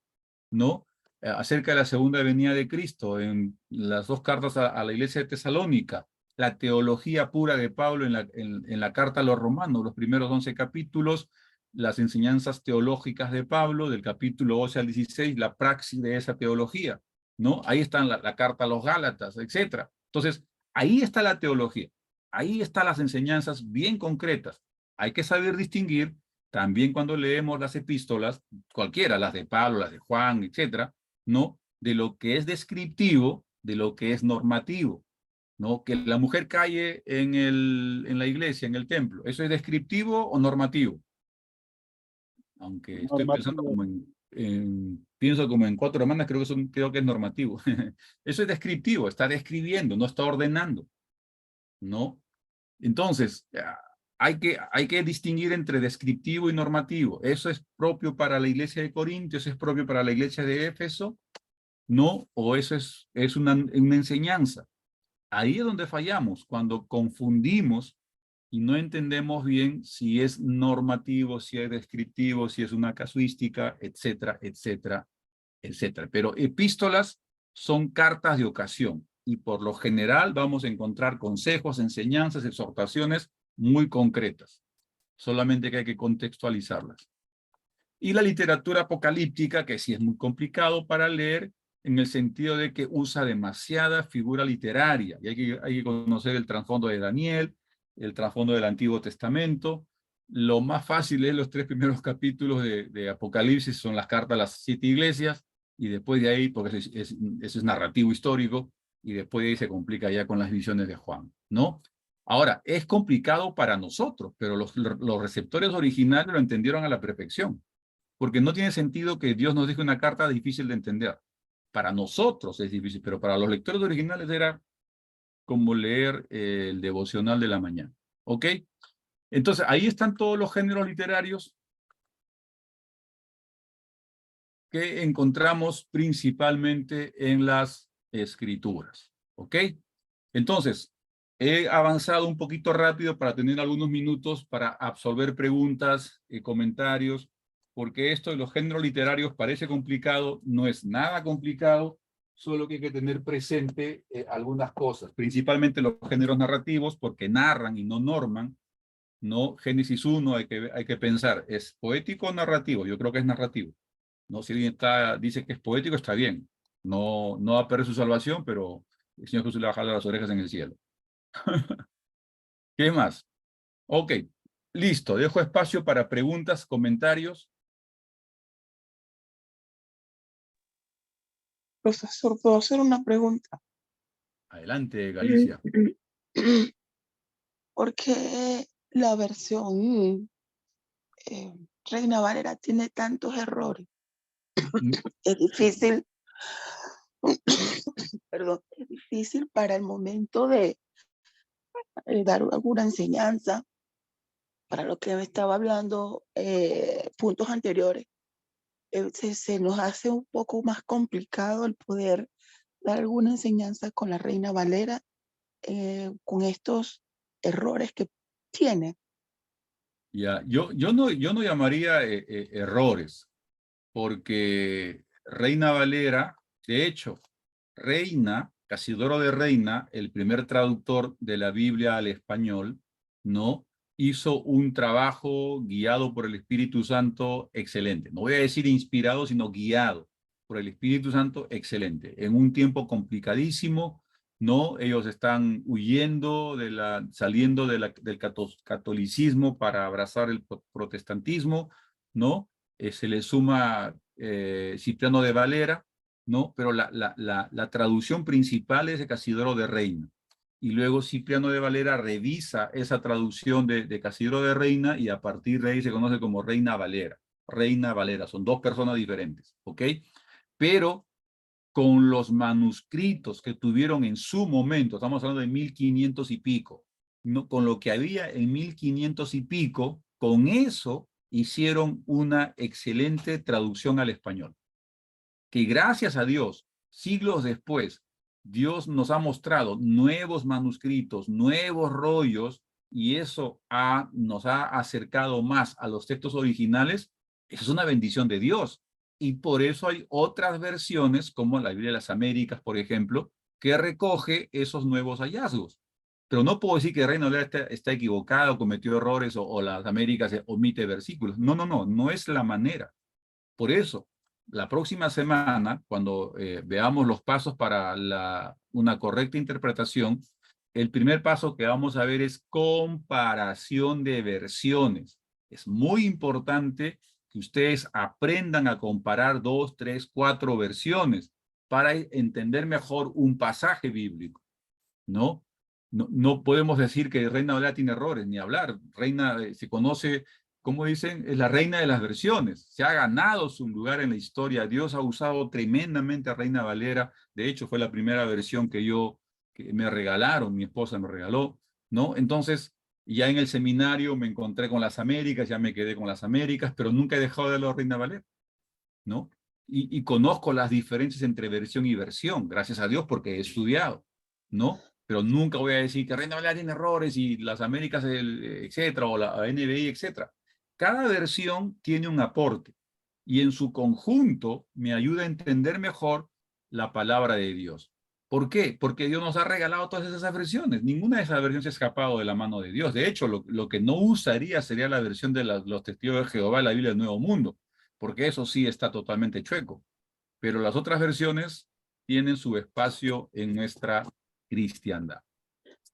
¿no? Acerca de la segunda venida de Cristo, en las dos cartas a la iglesia de Tesalónica, la teología pura de Pablo en la carta a los romanos, los primeros 11 capítulos, las enseñanzas teológicas de Pablo, del capítulo 12 al 16, la praxis de esa teología, ¿no? Ahí están la carta a los Gálatas, etc. Entonces, ahí está la teología, ahí están las enseñanzas bien concretas. Hay que saber distinguir también cuando leemos las epístolas, cualquiera, las de Pablo, las de Juan, etcétera, ¿no? De lo que es descriptivo, de lo que es normativo, ¿no? Que la mujer calle en la iglesia, en el templo, ¿eso es descriptivo o normativo? Aunque estoy pensando como pienso como en 4 hermanas, creo que es normativo. Eso es descriptivo, está describiendo, no está ordenando, ¿no? Entonces, hay que distinguir entre descriptivo y normativo. Eso es propio para la iglesia de Corintios, es propio para la iglesia de Éfeso, ¿no? O eso es una enseñanza. Ahí es donde fallamos, cuando confundimos y no entendemos bien si es normativo, si es descriptivo, si es una casuística, etcétera, etcétera, etcétera. Pero epístolas son cartas de ocasión y por lo general vamos a encontrar consejos, enseñanzas, exhortaciones muy concretas. Solamente que hay que contextualizarlas. Y la literatura apocalíptica, que sí es muy complicado para leer, en el sentido de que usa demasiada figura literaria. Y hay que conocer el trasfondo de Daniel, el trasfondo del Antiguo Testamento. Lo más fácil es los 3 primeros capítulos de Apocalipsis, son las cartas a las 7 iglesias, y después de ahí, porque eso es narrativo histórico, y después de ahí se complica ya con las visiones de Juan, ¿no? Ahora, es complicado para nosotros, pero los receptores originales lo entendieron a la perfección, porque no tiene sentido que Dios nos deje una carta difícil de entender. Para nosotros es difícil, pero para los lectores originales era como leer el devocional de la mañana, ¿ok? Entonces, ahí están todos los géneros literarios que encontramos principalmente en las escrituras, ¿ok? Entonces, he avanzado un poquito rápido para tener algunos minutos para absorber preguntas y comentarios, porque esto de los géneros literarios parece complicado, no es nada complicado, solo que hay que tener presente algunas cosas, principalmente los géneros narrativos, porque narran y no norman, ¿no? Génesis 1 hay que pensar, ¿es poético o narrativo? Yo creo que es narrativo, ¿no? Si alguien dice que es poético, está bien, no va a perder su salvación, pero el Señor Jesús le va a jalar las orejas en el cielo. ¿Qué más? Ok, listo, dejo espacio para preguntas, comentarios. Profesor, ¿puedo hacer una pregunta? Adelante, Galicia. ¿Por qué la versión Reina Valera tiene tantos errores? Es difícil, perdón, es difícil para el momento de dar alguna enseñanza, para lo que me estaba hablando puntos anteriores. Se nos hace un poco más complicado el poder dar alguna enseñanza con la Reina Valera con estos errores que tiene. Ya, yo no llamaría errores, porque Reina Valera, de hecho, reina Casidoro de Reina, el primer traductor de la Biblia al español, ¿no? Hizo un trabajo guiado por el Espíritu Santo excelente. No voy a decir inspirado, sino guiado por el Espíritu Santo excelente. En un tiempo complicadísimo, ¿no? Ellos están huyendo, saliendo del catolicismo para abrazar el protestantismo, ¿no? Se le suma Cipriano de Valera, ¿no? Pero la traducción principal es de Casidoro de Reina. Y luego Cipriano de Valera revisa esa traducción de Casidoro de Reina y a partir de ahí se conoce como Reina Valera. Reina Valera, son dos personas diferentes, ¿ok? Pero con los manuscritos que tuvieron en su momento, estamos hablando de 1500 y pico, ¿no? Con lo que había en 1500 y pico, con eso hicieron una excelente traducción al español. Que gracias a Dios, siglos después, Dios nos ha mostrado nuevos manuscritos, nuevos rollos, y eso nos ha acercado más a los textos originales. Eso es una bendición de Dios. Y por eso hay otras versiones, como la Biblia de las Américas, por ejemplo, que recoge esos nuevos hallazgos. Pero no puedo decir que Reina Valera está equivocado, cometió errores, o las Américas omite versículos. No, no es la manera. Por eso, la próxima semana, cuando veamos los pasos para una correcta interpretación, el primer paso que vamos a ver es comparación de versiones. Es muy importante que ustedes aprendan a comparar 2, 3, 4 versiones para entender mejor un pasaje bíblico, ¿no? No podemos decir que Reina Valera tiene errores, ni hablar. Reina se conoce, como dicen, es la reina de las versiones. Se ha ganado su lugar en la historia. Dios ha usado tremendamente a Reina Valera. De hecho, fue la primera versión que me regalaron, mi esposa me regaló, ¿no? Entonces, ya en el seminario me encontré con las Américas, ya me quedé con las Américas, pero nunca he dejado de leer a Reina Valera, ¿no? Y conozco las diferencias entre versión y versión, gracias a Dios, porque he estudiado, ¿no? Pero nunca voy a decir que Reina Valera tiene errores y las Américas, etcétera, o la NBI, etcétera. Cada versión tiene un aporte y en su conjunto me ayuda a entender mejor la palabra de Dios. ¿Por qué? Porque Dios nos ha regalado todas esas versiones. Ninguna de esas versiones se ha escapado de la mano de Dios. De hecho, lo que no usaría sería la versión de los testigos de Jehová, la Biblia del Nuevo Mundo, porque eso sí está totalmente chueco. Pero las otras versiones tienen su espacio en nuestra cristiandad.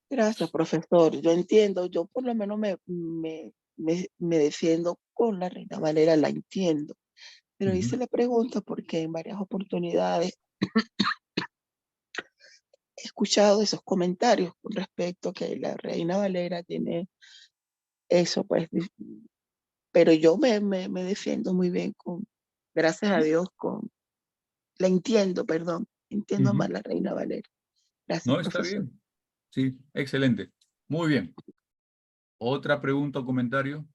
Gracias, profesor. Yo entiendo, yo por lo menos me defiendo con la Reina Valera, la entiendo. Pero hice la pregunta porque en varias oportunidades he escuchado esos comentarios con respecto a que la Reina Valera tiene eso, pues, pero yo me defiendo muy bien gracias a Dios, la entiendo, perdón, entiendo más la Reina Valera. Gracias, No, está profesor. bien. Sí, excelente. Muy bien. ¿Otra pregunta o comentario?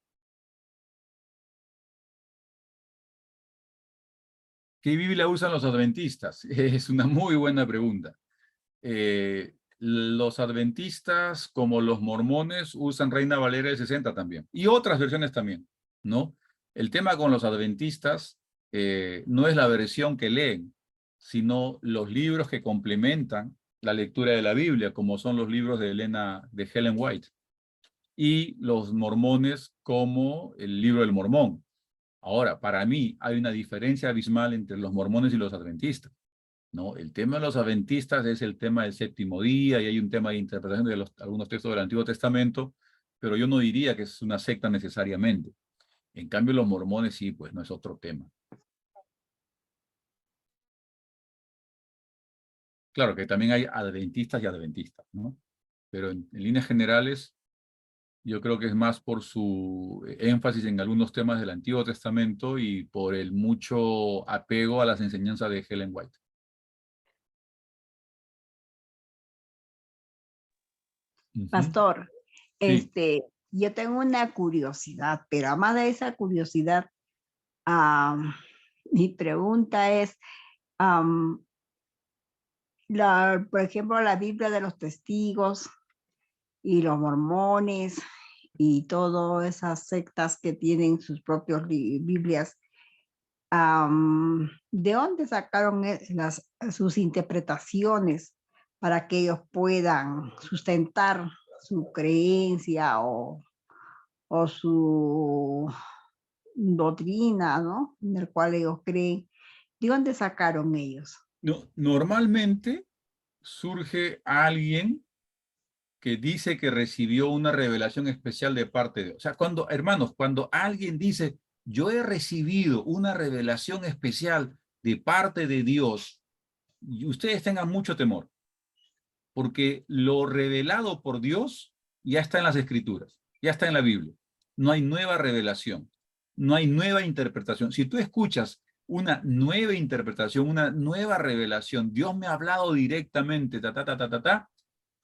¿Qué Biblia usan los adventistas? Es una muy buena pregunta. Los adventistas, como los mormones, usan Reina Valera del 60 también. Y otras versiones también, ¿no? El tema con los adventistas no es la versión que leen, sino los libros que complementan la lectura de la Biblia, como son los libros de Ellen White. Y los mormones como el libro del Mormón. Ahora, para mí hay una diferencia abismal entre los mormones y los adventistas, ¿no? El tema de los adventistas es el tema del séptimo día y hay un tema de interpretación de algunos textos del Antiguo Testamento, pero yo no diría que es una secta necesariamente. En cambio, los mormones sí, pues no es otro tema. Claro que también hay adventistas y adventistas, ¿no? Pero en líneas generales, yo creo que es más por su énfasis en algunos temas del Antiguo Testamento y por el mucho apego a las enseñanzas de Ellen White. Pastor, Sí. yo tengo una curiosidad, pero además de esa curiosidad, mi pregunta es, por ejemplo, la Biblia de los testigos y los mormones y todas esas sectas que tienen sus propias Biblias, ¿de dónde sacaron sus interpretaciones para que ellos puedan sustentar su creencia o su doctrina, ¿no? En el cual ellos creen. ¿De dónde sacaron ellos? No, normalmente surge alguien que dice que recibió una revelación especial de parte de Dios. O sea, cuando, hermanos, cuando alguien dice, yo he recibido una revelación especial de parte de Dios, y ustedes tengan mucho temor, porque lo revelado por Dios ya está en las Escrituras, ya está en la Biblia. No hay nueva revelación, no hay nueva interpretación. Si tú escuchas una nueva interpretación, una nueva revelación, Dios me ha hablado directamente,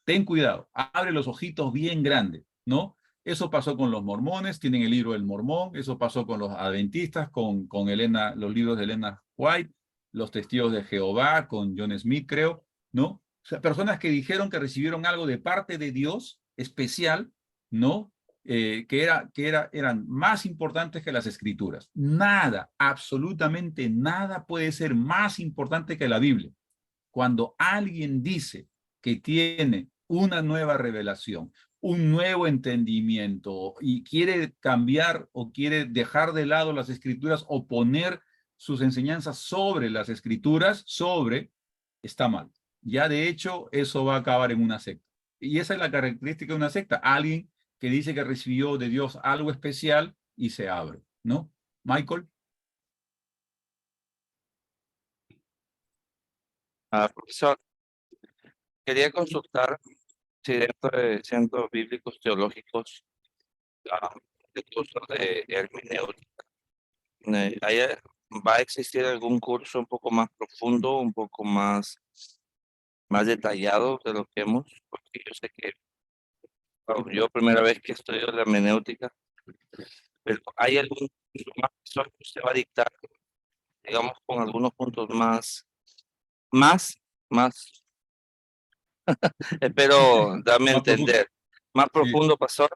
ten cuidado, abre los ojitos bien grandes, ¿no? Eso pasó con los mormones, tienen el libro del Mormón, eso pasó con los adventistas, con Elena, los libros de Elena White, los testigos de Jehová, con John Smith, creo, ¿no? O sea, personas que dijeron que recibieron algo de parte de Dios especial, ¿no? Eran más importantes que las Escrituras. Nada, absolutamente nada puede ser más importante que la Biblia. Cuando alguien dice que tiene una nueva revelación, un nuevo entendimiento y quiere cambiar o quiere dejar de lado las Escrituras o poner sus enseñanzas sobre las Escrituras, está mal. Ya de hecho, eso va a acabar en una secta. Y esa es la característica de una secta. Alguien que dice que recibió de Dios algo especial y se abre, ¿no? Michael. Profesor, quería consultar si dentro de centros bíblicos teológicos de cursos de hermenéutica, ¿va a existir algún curso un poco más profundo, un poco más detallado de lo que hemos? Porque yo sé que yo primera vez que estudio la hermenéutica, pero ¿hay algún curso más que usted va a dictar, digamos, con algunos puntos más, espero darme a entender, más profundo, pastor?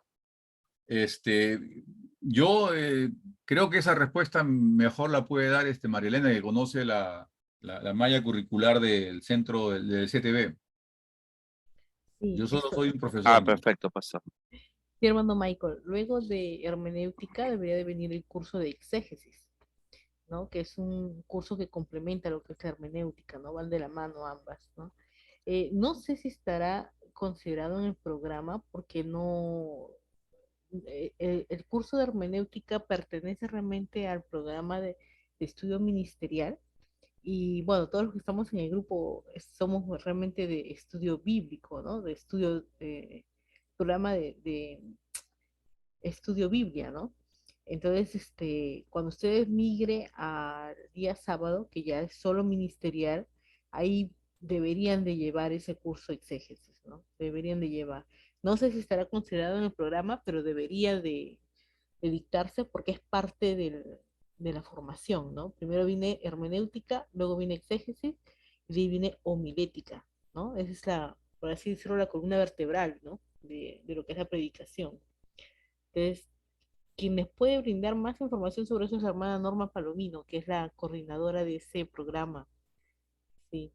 Yo creo que esa respuesta mejor la puede dar María Elena, que conoce la malla curricular del centro del CTV. Sí, Yo solo soy un profesor. Ah, perfecto, pastor. Sí, hermano Michael, luego de hermenéutica debería de venir el curso de exégesis, ¿no? Que es un curso que complementa lo que es la hermenéutica, ¿no? Van de la mano ambas, ¿no? No sé si estará considerado en el programa porque no, el curso de hermenéutica pertenece realmente al programa de estudio ministerial y bueno, todos los que estamos en el grupo somos realmente de estudio bíblico, ¿no? De estudio, programa de estudio Biblia, ¿no? Entonces, cuando ustedes migre al día sábado, que ya es solo ministerial, ahí deberían de llevar ese curso de exégesis, ¿no? Deberían de llevar. No sé si estará considerado en el programa, pero debería de dictarse porque es parte de la formación, ¿no? Primero viene hermenéutica, luego viene exégesis, y de ahí viene homilética, ¿no? Esa es por así decirlo, la columna vertebral, ¿no? De lo que es la predicación. Entonces, quien les puede brindar más información sobre eso es la hermana Norma Palomino, que es la coordinadora de ese programa. Sí.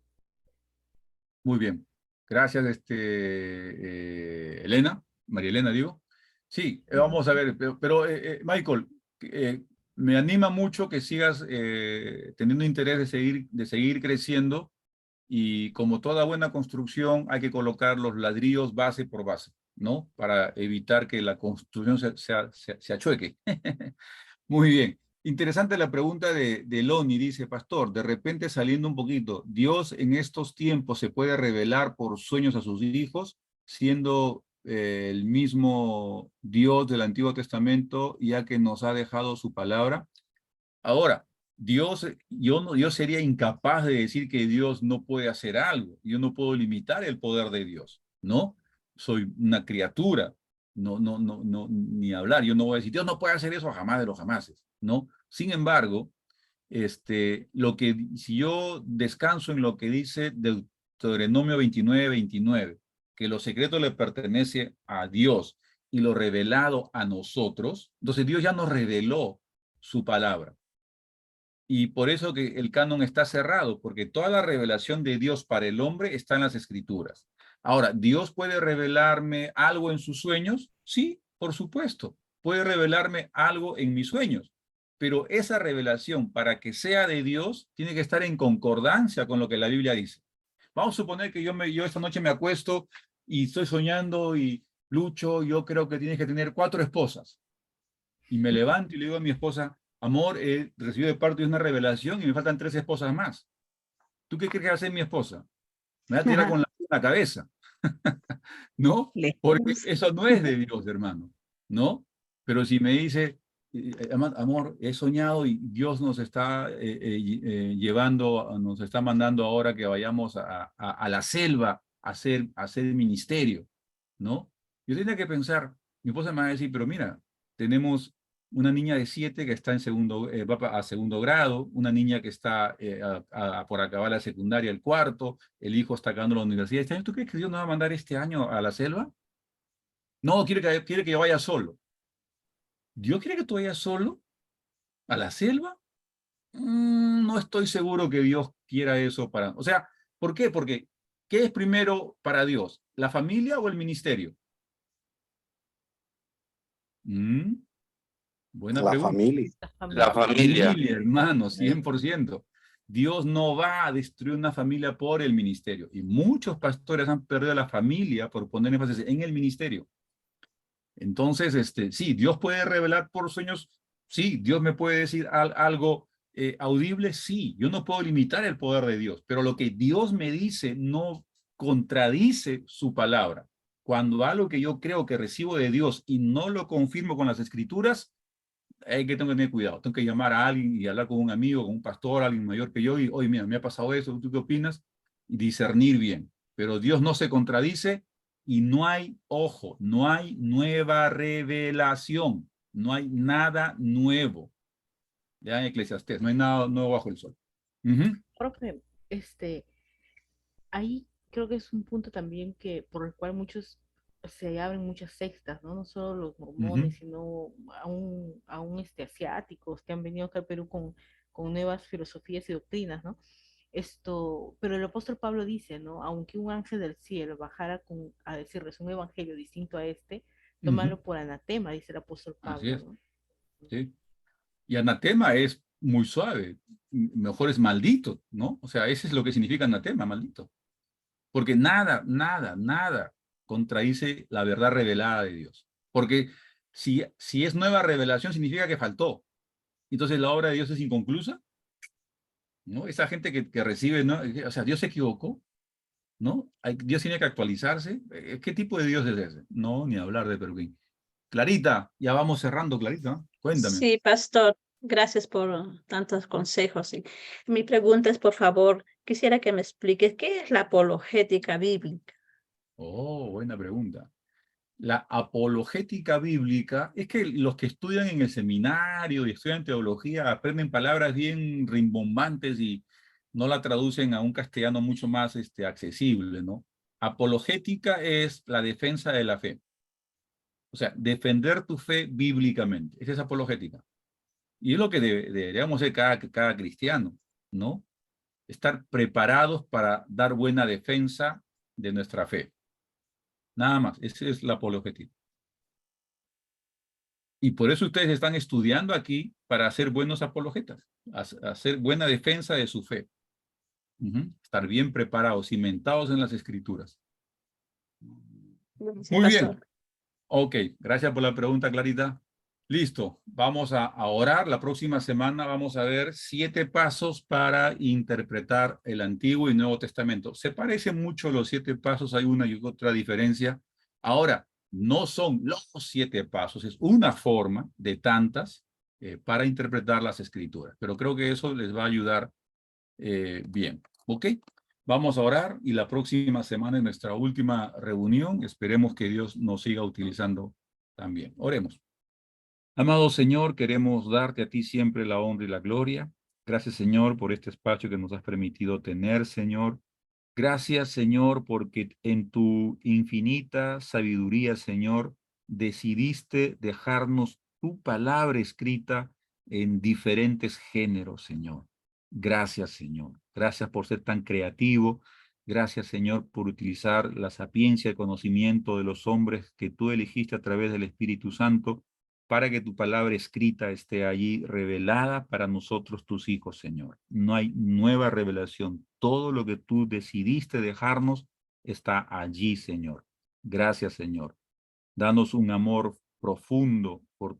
Muy bien. Gracias, Elena, María Elena, digo. Sí, vamos a ver, pero Michael, me anima mucho que sigas teniendo interés de seguir creciendo y como toda buena construcción hay que colocar los ladrillos base por base, ¿no? Para evitar que la construcción se achueque. Muy bien. Interesante la pregunta de Loni, dice, pastor, de repente saliendo un poquito, ¿Dios en estos tiempos se puede revelar por sueños a sus hijos, siendo el mismo Dios del Antiguo Testamento, ya que nos ha dejado su palabra? Ahora, yo sería incapaz de decir que Dios no puede hacer algo. Yo no puedo limitar el poder de Dios, ¿no? Soy una criatura, no, ni hablar. Yo no voy a decir, Dios no puede hacer eso jamás de los jamases, ¿no? Sin embargo, si yo descanso en lo que dice Deuteronomio 29:29, que lo secreto le pertenece a Dios y lo revelado a nosotros, entonces Dios ya nos reveló su palabra. Y por eso que el canon está cerrado, porque toda la revelación de Dios para el hombre está en las Escrituras. Ahora, ¿Dios puede revelarme algo en sus sueños? Sí, por supuesto. Puede revelarme algo en mis sueños. Pero esa revelación, para que sea de Dios, tiene que estar en concordancia con lo que la Biblia dice. Vamos a suponer que yo esta noche me acuesto y estoy soñando y Lucho, yo creo que tienes que tener 4 esposas. Y me levanto y le digo a mi esposa, amor, he recibido de parte de una revelación y me faltan 3 esposas más. ¿Tú qué crees que va a hacer mi esposa? Me va a tirar con la cabeza. ¿No? Porque eso no es de Dios, hermano. ¿No? Pero si me dice, amor, he soñado y Dios nos está llevando, nos está mandando ahora que vayamos a la selva a hacer ministerio, ¿no? Yo tenía que pensar, mi esposa me va a decir, pero mira, tenemos una niña de 7 que está en va a segundo grado, una niña que está por acabar la secundaria, el cuarto, el hijo está acabando la universidad este año. ¿Tú crees que Dios nos va a mandar este año a la selva? No, quiere que yo vaya solo. ¿Dios quiere que tú vayas solo a la selva? No estoy seguro que Dios quiera eso para... O sea, ¿por qué? Porque, ¿qué es primero para Dios? ¿La familia o el ministerio? Buena La pregunta. familia. La familia. Hermano, 100%. Dios no va a destruir una familia por el ministerio. Y muchos pastores han perdido la familia por poner énfasis en el ministerio. Entonces, sí, Dios puede revelar por sueños. Sí, Dios me puede decir algo audible. Sí, yo no puedo limitar el poder de Dios. Pero lo que Dios me dice no contradice su palabra. Cuando algo que yo creo que recibo de Dios y no lo confirmo con las escrituras, tengo que tener cuidado. Tengo que llamar a alguien y hablar con un amigo, con un pastor, alguien mayor que yo, y, oye, mira, me ha pasado eso, ¿tú qué opinas? Y discernir bien. Pero Dios no se contradice y no hay, ojo, no hay nueva revelación. No hay nada nuevo. Ya en Eclesiastés, no hay nada nuevo bajo el sol. Profe, ahí creo que es un punto también que por el cual muchos se abren muchas sectas, ¿no? No solo los mormones, sino aún asiáticos que han venido acá al Perú con nuevas filosofías y doctrinas, ¿no? Pero el apóstol Pablo dice, ¿no? Aunque un ángel del cielo bajara a decirles un evangelio distinto a tómalo por anatema, dice el apóstol Pablo. Así es. ¿No? Sí. Y anatema es muy suave, mejor es maldito, ¿no? O sea, ese es lo que significa anatema, maldito. Porque nada contradice la verdad revelada de Dios. Porque si es nueva revelación, significa que faltó. Entonces la obra de Dios es inconclusa, ¿no? Esa gente que recibe, ¿no? O sea, Dios se equivocó, ¿no? Dios tiene que actualizarse. ¿Qué tipo de Dios es ese? No, ni hablar de Perugín. Clarita, ya vamos cerrando, Clarita. Cuéntame. Sí, pastor, gracias por tantos consejos. Y mi pregunta es, por favor, quisiera que me expliques qué es la apologética bíblica. Oh, buena pregunta. La apologética bíblica es que los que estudian en el seminario y estudian teología aprenden palabras bien rimbombantes y no la traducen a un castellano mucho más accesible, ¿no? Apologética es la defensa de la fe. O sea, defender tu fe bíblicamente. Esa es apologética. Y es lo que deberíamos hacer cada cristiano, ¿no? Estar preparados para dar buena defensa de nuestra fe. Nada más, esa es la apologética. Y por eso ustedes están estudiando aquí para ser buenos apologetas, hacer buena defensa de su fe. Estar bien preparados, cimentados en las escrituras. Muy bien. Ok, gracias por la pregunta, Clarita. Listo, vamos a orar. La próxima semana vamos a ver 7 pasos para interpretar el Antiguo y Nuevo Testamento. Se parecen mucho los 7 pasos, hay una y otra diferencia. Ahora, no son los 7 pasos, es una forma de tantas para interpretar las Escrituras. Pero creo que eso les va a ayudar bien. ¿Ok? Vamos a orar y la próxima semana en nuestra última reunión esperemos que Dios nos siga utilizando también. Oremos. Amado Señor, queremos darte a ti siempre la honra y la gloria. Gracias, Señor, por este espacio que nos has permitido tener, Señor. Gracias, Señor, porque en tu infinita sabiduría, Señor, decidiste dejarnos tu palabra escrita en diferentes géneros, Señor. Gracias, Señor. Gracias por ser tan creativo. Gracias, Señor, por utilizar la sapiencia, el conocimiento de los hombres que tú elegiste a través del Espíritu Santo para que tu palabra escrita esté allí revelada para nosotros, tus hijos, Señor. No hay nueva revelación. Todo lo que tú decidiste dejarnos está allí, Señor. Gracias, Señor. Danos un amor profundo por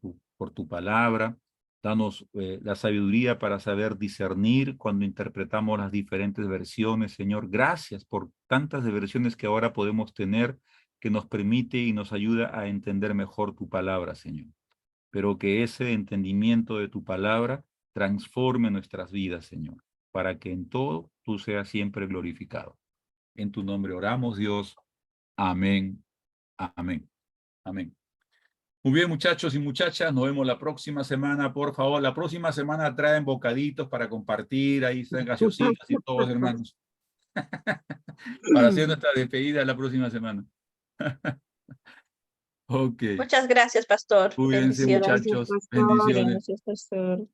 tu palabra. Danos la sabiduría para saber discernir cuando interpretamos las diferentes versiones, Señor. Gracias por tantas versiones que ahora podemos tener, que nos permite y nos ayuda a entender mejor tu palabra, Señor. Pero que ese entendimiento de tu palabra transforme nuestras vidas, Señor, para que en todo tú seas siempre glorificado. En tu nombre oramos, Dios. Amén. Amén. Amén. Muy bien, muchachos y muchachas, nos vemos la próxima semana, por favor. La próxima semana traen bocaditos para compartir, ahí están gaseositas y todos, hermanos. Para hacer nuestra despedida la próxima semana. Ok. Muchas gracias, pastor. Cuídense, Bendiciones. muchachos. Bendiciones. Gracias, pastor.